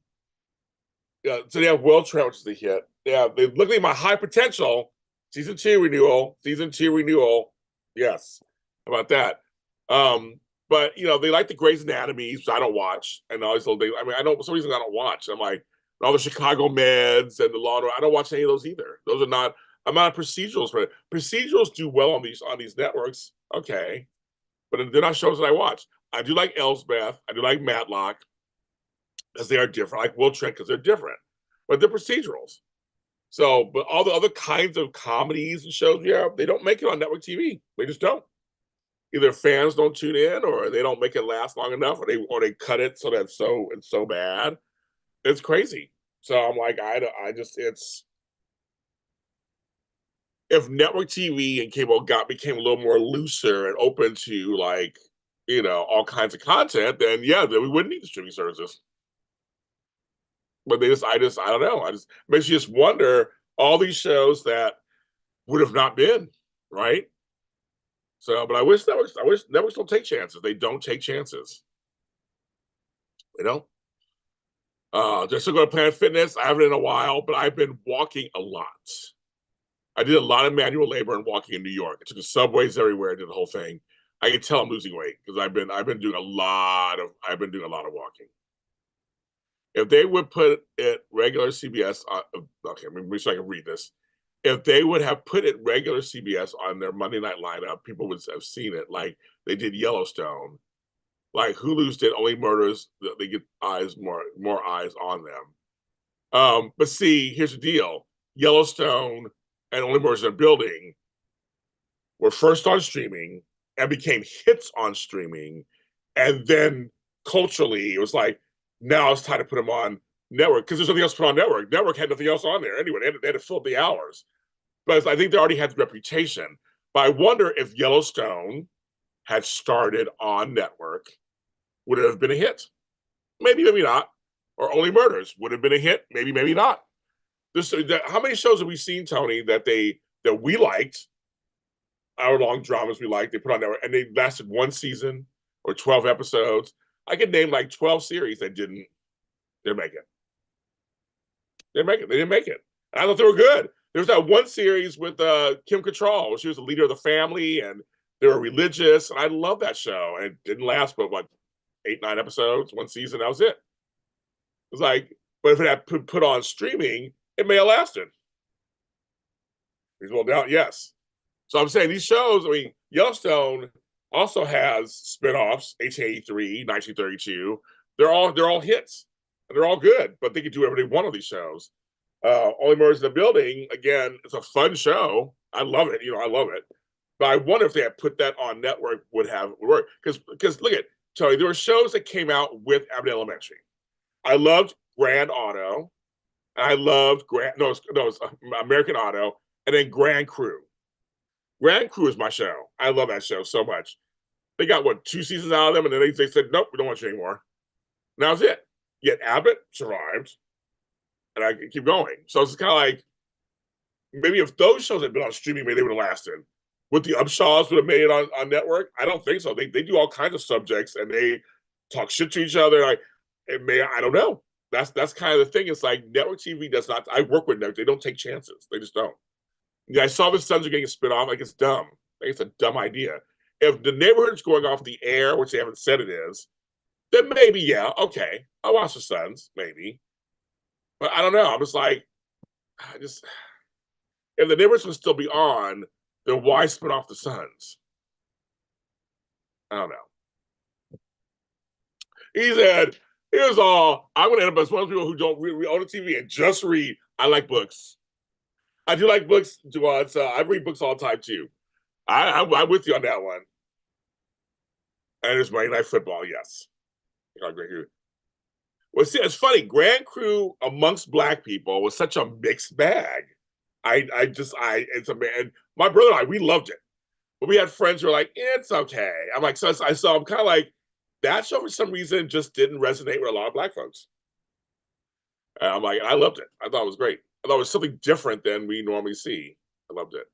Yeah, so they have World Trend, which is a hit. Yeah, they look at my high potential season 2 renewal. Season 2 renewal. Yes, how about that? But they like the Grey's Anatomy, so I don't watch. And all these little things. I mean, I know for some reason I don't watch. I'm like all the Chicago Meds and the Law and Order. I don't watch any of those either. Those are not. I'm not procedurals for it. Procedurals do well on these networks. Okay, but they're not shows that I watch. I do like Elsbeth. I do like Matlock because they are different. I like Will Trent because they're different, but they're procedurals. So, but all the other kinds of comedies and shows, yeah, they don't make it on network TV. They just don't. Either fans don't tune in, or they don't make it last long enough, or they cut it so that it's so bad. It's crazy. So I'm like, I just if network TV and cable became a little more looser and open to like, all kinds of content, then yeah, then we wouldn't need the streaming services. But I don't know. I just makes you just wonder all these shows that would have not been, right? So, but I wish networks don't take chances. They don't take chances. They don't. Just to go to Planet Fitness, I haven't in a while, but I've been walking a lot. I did a lot of manual labor and walking in New York. I took the subways everywhere, did the whole thing. I can tell I'm losing weight because I've been doing a lot of walking. If they would put it regular CBS on, okay, let me so I can read this. If they would have put it regular CBS on their Monday night lineup, people would have seen it like they did Yellowstone. Like Hulu's did Only Murders, they get more eyes on them. But see, here's the deal: Yellowstone and Only Murders in a Building were first on streaming and became hits on streaming, and then culturally, it was like now it's time to put them on network because there's nothing else to put on network. Network had nothing else on there anyway. They had to fill the hours, but I think they already had the reputation. But I wonder if Yellowstone had started on network, would it have been a hit? Maybe, maybe not. Or Only Murders would have been a hit. Maybe, maybe not. How many shows have we seen, Tony, that we liked, hour-long dramas we liked, they put on network, and they lasted one season or 12 episodes? I could name like 12 series that didn't make it. They didn't make it. And I thought they were good. There was that one series with Kim Cattrall, where she was the leader of the family, and they were religious, and I love that show. And it didn't last but what, 8-9 episodes, one season, that was it. It's like, but if it had put on streaming, it may have lasted. Well, now, yes. So I'm saying these shows, I mean, Yellowstone also has spin-offs, 1883, 1932. They're all hits. And they're all good, but they can do whatever they want on these shows. Only Murders in the Building, again, it's a fun show. I love it. I love it. But I wonder if they had put that on network would work. Because look at, Tony, there were shows that came out with Abbott Elementary. I loved Grand Auto. I loved American Auto, and then Grand Crew. Grand Crew is my show. I love that show so much. They got 2 seasons out of them, and then they said, nope, we don't want you anymore. And that was it. Yet Abbott survived, and I keep going. So it's kind of like, maybe if those shows had been on streaming, maybe they would have lasted. Would the Upshaws would have made it on network? I don't think so. They do all kinds of subjects, and they talk shit to each other. I don't know. That's kind of the thing. It's like network TV does not. I work with network. They don't take chances. They just don't. Yeah, I saw the Sons are getting a spinoff. Like, it's dumb. Like, it's a dumb idea. If the Neighborhood's going off the air, which they haven't said it is, then maybe, yeah, okay, I'll watch the Sons, maybe. But I don't know. I'm just like, if the Neighborhoods will still be on, then why spin off the Sons? I don't know. He said, here's all. I'm going to end up as one of those people who don't really own a TV and just read. I like books. I do like books, Juwan. So I read books all the time, too. I'm with you on that one. And there's Monday Night Football, yes. Well, see, it's funny. Grand Crew amongst Black people was such a mixed bag. It's a man. My brother and I, we loved it. But we had friends who were like, it's okay. I'm like, so I'm kind of like, that show for some reason just didn't resonate with a lot of Black folks. And I'm like, I loved it. I thought it was great. I thought it was something different than we normally see. I loved it.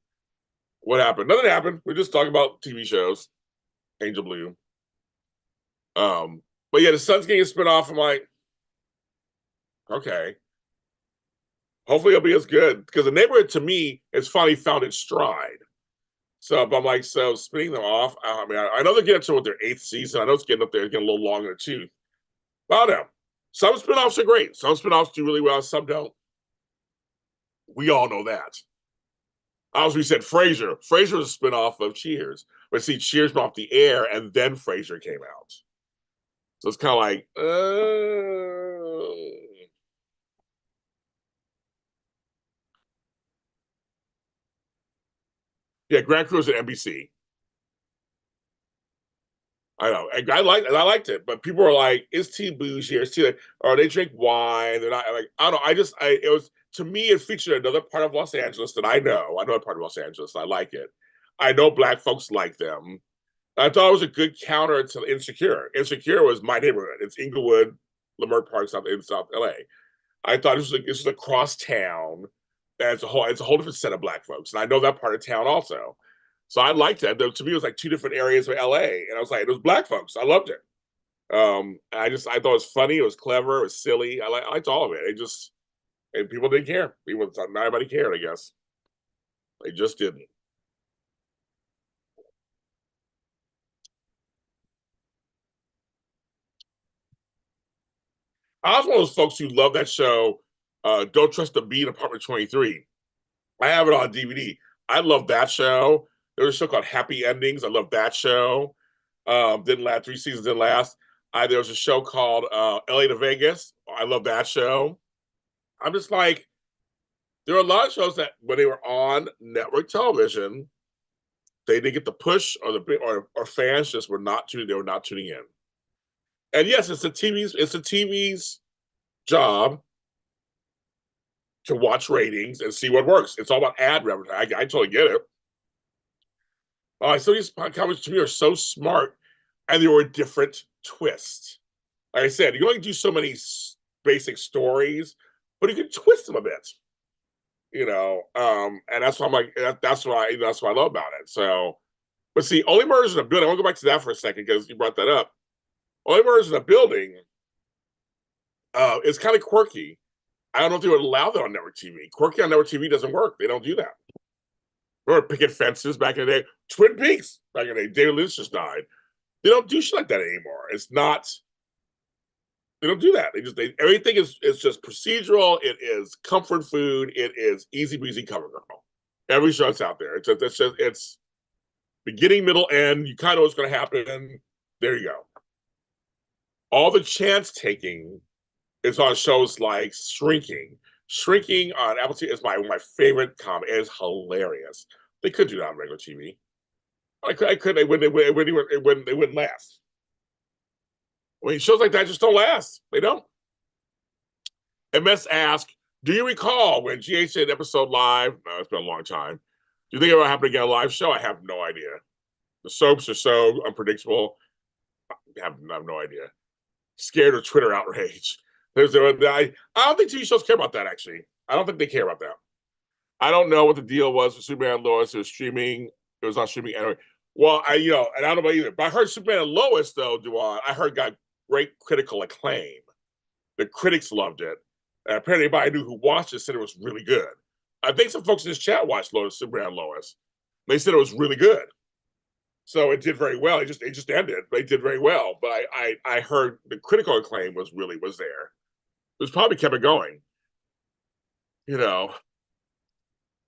What happened? Nothing happened. We're just talking about TV shows. Angel Blue. But yeah, the Sun's getting a spinoff. I'm like, okay. Hopefully it'll be as good. Because the Neighborhood, to me, has finally found its stride. So I'm like, so spinning them off. I mean, I know they're getting to with their 8th season. I know it's getting up there, getting a little longer too. But I don't know. Some spinoffs are great. Some spinoffs do really well. Some don't. We all know that. As we said, Frasier. Frasier was a spinoff of Cheers. But see, Cheers went off the air, and then Frasier came out. So it's kind of like, yeah, Grand Crew is at NBC. I know. And I liked it, but people are like, it's too bougie, or it's too, or they drink wine. They're not like, I don't know. It was to me, it featured another part of Los Angeles that I know. I know a part of Los Angeles. I like it. I know Black folks like them. I thought it was a good counter to Insecure. Insecure was my neighborhood. It's Inglewood, Leimert Park, in South LA. I thought this was across town. And it's a whole different set of Black folks. And I know that part of town also. So I liked it. To me, it was like two different areas of LA. And I was like, it was Black folks. I loved it. I thought it was funny, it was clever, it was silly. I liked all of it. And people didn't care. Not everybody cared, I guess. They just didn't. I was one of those folks who love that show, Don't Trust the Bee in Apartment 23. I have it on DVD. I love that show. There was a show called Happy Endings. I love that show. Didn't last, 3 seasons didn't last. There was a show called LA to Vegas. I love that show. I'm just like, there are a lot of shows that when they were on network television, they didn't get the push, or fans just were not tuning. They were not tuning in. And yes, it's the TV's job to watch ratings and see what works. It's all about ad revenue. I totally get it. Some of these comments to me are so smart, and they were a different twist. Like I said, you only do so many basic stories, but you can twist them a bit, and that's why I'm like, that's what I love about it. So, but see, Only Murders in a Building. I want to go back to that for a second because you brought that up. Only Murders in a Building is kind of quirky. I don't know if they would allow that on network TV. Quirky on network TV doesn't work. They don't do that. Remember Picket Fences back in the day? Twin Peaks back in the day. David Lynch just died. They don't do shit like that anymore. It's not. They don't do that. Everything is just procedural. It is comfort food. It is easy breezy cover girl. Every show that's out there. It's beginning, middle, end. You kind of know what's going to happen. There you go. All the chance taking is on shows like Shrinking. Shrinking on Apple TV is my favorite comedy. It is hilarious. They could do that on regular TV. I could. They wouldn't last. I mean, shows like that just don't last. They don't. MS asked, do you recall when GH did an episode live? No, it's been a long time. Do you think it will happen again a live show? I have no idea. The soaps are so unpredictable. I have no idea. Scared of Twitter outrage. I don't think TV shows care about that, actually. I don't think they care about that. I don't know what the deal was with Superman and Lois. It was streaming. It was on streaming anyway. Well, and I don't know about either. But I heard Superman and Lois, though, Duan, I heard got great critical acclaim. The critics loved it. And apparently everybody knew who watched it said it was really good. I think some folks in this chat watched Superman and Lois. They said it was really good. So it did very well. It just ended, but it did very well. But I heard the critical acclaim was there. It was probably kept it going. And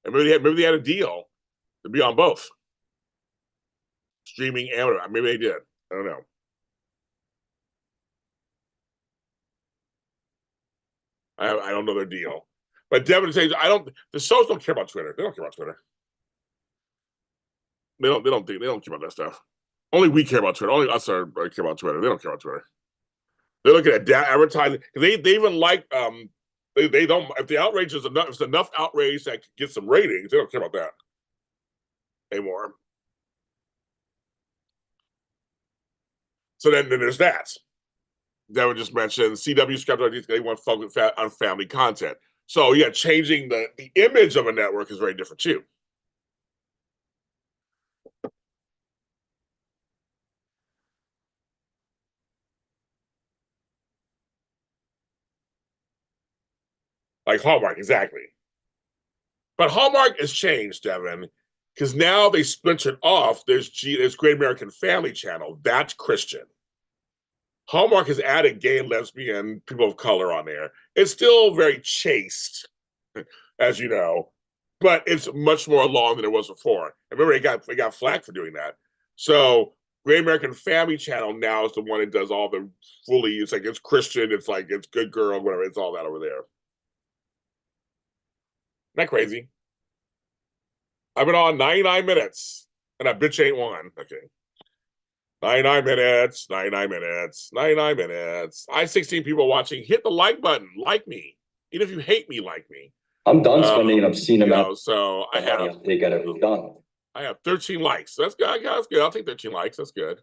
maybe they had a deal to be on both streaming and maybe they did. I don't know. I don't know their deal. But Devin says the shows don't care about Twitter. They don't care about Twitter. They don't care about that stuff. Only we care about Twitter. Only us care about Twitter. They don't care about Twitter. They're looking at advertising. They even like they don't, if the outrage is enough, if it's enough outrage that gets some ratings, they don't care about that anymore. So then there's that. Devin just mentioned CW schedule. They want focus on family content. So yeah, changing the image of a network is very different too. Like Hallmark, exactly. But Hallmark has changed, Devin, because now they splintered off. There's Great American Family Channel. That's Christian. Hallmark has added gay and lesbian, people of color on there. It's still very chaste, as you know, but it's much more long than it was before. I remember they got flack for doing that. So Great American Family Channel now is the one that does all the fully. It's like it's Christian. It's like it's Good Girl, whatever. It's all that over there. Isn't that crazy? I've been on 99 minutes, and I bitch ain't one. Okay. 99 minutes, 99 minutes, 99 minutes. 16 people watching. Hit the like button. Like me. Even if you hate me, like me. I'm done spending an obscene amount so of money on takeout every done. I have 13 likes. That's good. That's good. I'll take 13 likes. That's good.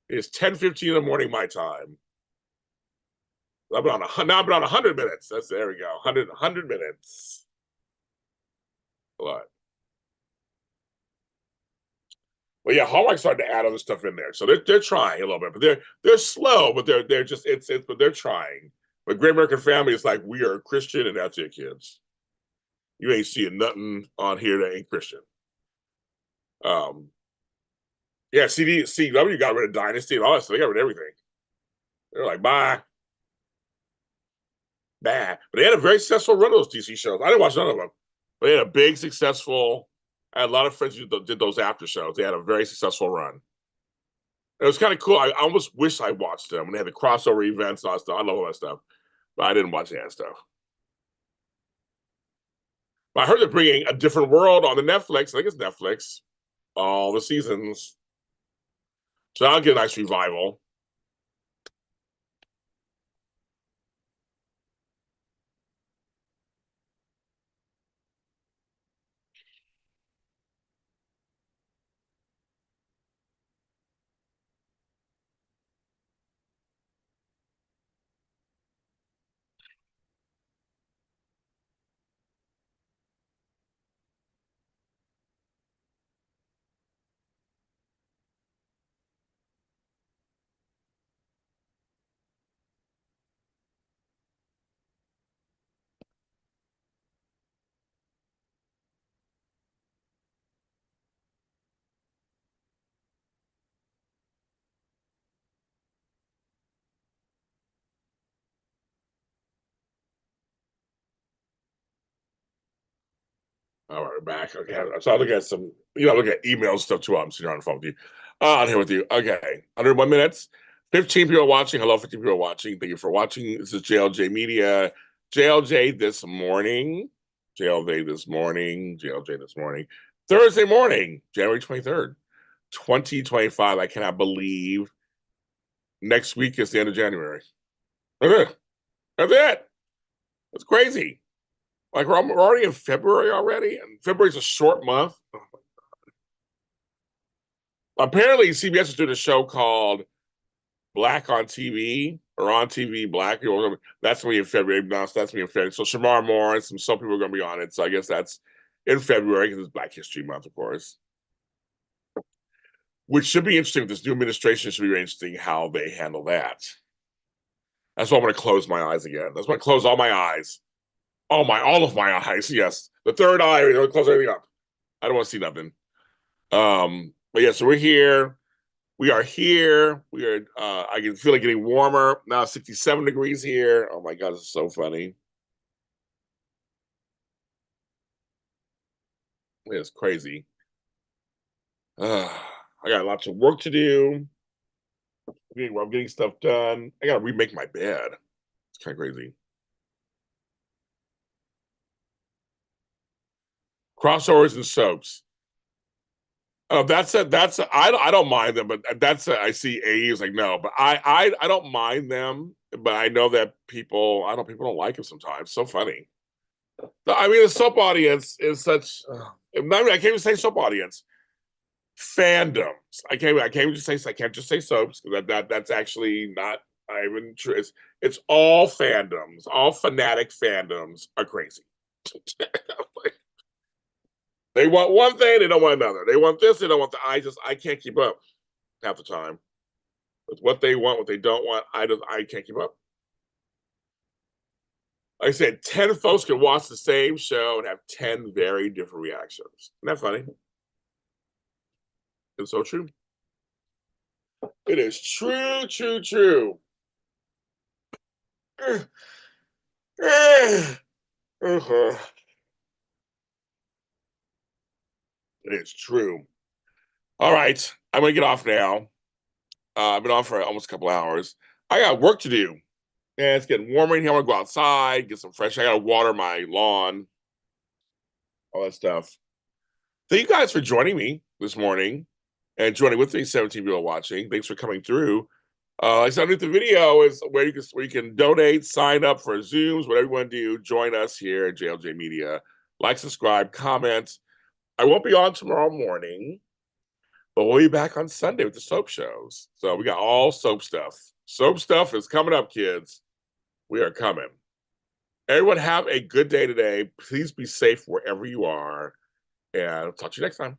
It's 10:15 in the morning my time. I've been on now. I've been on 100 minutes. There we go. 100 minutes. A lot. Well, yeah, Hallmark's starting to add other stuff in there, so they're trying a little bit, but they're slow, but they're just but they're trying. But Great American Family is like, we are Christian and that's it, kids. You ain't seeing nothing on here that ain't Christian. Yeah, CW got rid of Dynasty and all that stuff. They got rid of everything. They're like, bye. Nah. But they had a very successful run of those DC shows. I didn't watch none of them. But they had a big, successful. I had a lot of friends who did those after shows. They had a very successful run. It was kind of cool. I almost wish I watched them when they had the crossover events and all that stuff. I love all that stuff. But I didn't watch that stuff. But I heard they're bringing A Different World on the Netflix. I think it's Netflix. All the seasons. So I'll get a nice revival. All right, we're back. Okay, so I'll look at some, look at email stuff too. I'm sitting on the phone with you. I'm here with you. Okay, 101 minutes. 15 people watching. Hello, 15 people watching. Thank you for watching. This is JLJ Media. JLJ this morning. JLJ this morning. JLJ this morning. Thursday morning, January 23rd, 2025. I cannot believe next week is the end of January. That's it. That's it. That's crazy. Like we're already in February already, and February's a short month. Apparently, CBS is doing a show called Black on TV or on TV Black. That's gonna be in February. That's gonna be in February. So Shamar Moore and some people are gonna be on it. So I guess that's in February because it's Black History Month, of course. Which should be interesting. This new administration should be very interesting how they handle that. That's why I'm gonna close my eyes again. That's why I close all my eyes. All of my eyes. Yes, the third eye. I'm gonna close everything up. I don't want to see nothing. But yeah, so we're here. We are here. We are. I can feel it getting warmer now. 67 degrees here. Oh my god, this is so funny. It's crazy. I got lots of work to do. I'm getting stuff done. I got to remake my bed. It's kind of crazy. Crossovers and soaps. Oh, I don't mind them, but I see A's like no, but I don't mind them, but I know that people don't like them sometimes. So funny. I mean, the soap audience is such. I can't even say soap audience. Fandoms. I can't just say soaps because that's actually not even true. It's all fandoms. All fanatic fandoms are crazy. They want one thing, they don't want another. They want this, they don't want the. I can't keep up half the time with what they want, what they don't want. I can't keep up. Like I said, 10 folks can watch the same show and have 10 very different reactions. Isn't that funny? It's so true. It is true, true, true. It is true. All right, I'm gonna get off now. I've been on for almost a couple hours. I got work to do. And it's getting warmer in here. I want to go outside, get some fresh. I got to water my lawn, all that stuff. Thank you guys for joining me this morning and joining with me, 17 people watching. Thanks for coming through. Like I said, underneath the video is where you can donate, sign up for Zooms, whatever you want to do. Join us here at JLJ Media. Like, subscribe, comment. I won't be on tomorrow morning, but we'll be back on Sunday with the soap shows. So we got all soap stuff. Soap stuff is coming up, kids. We are coming. Everyone have a good day today. Please be safe wherever you are. And I'll talk to you next time.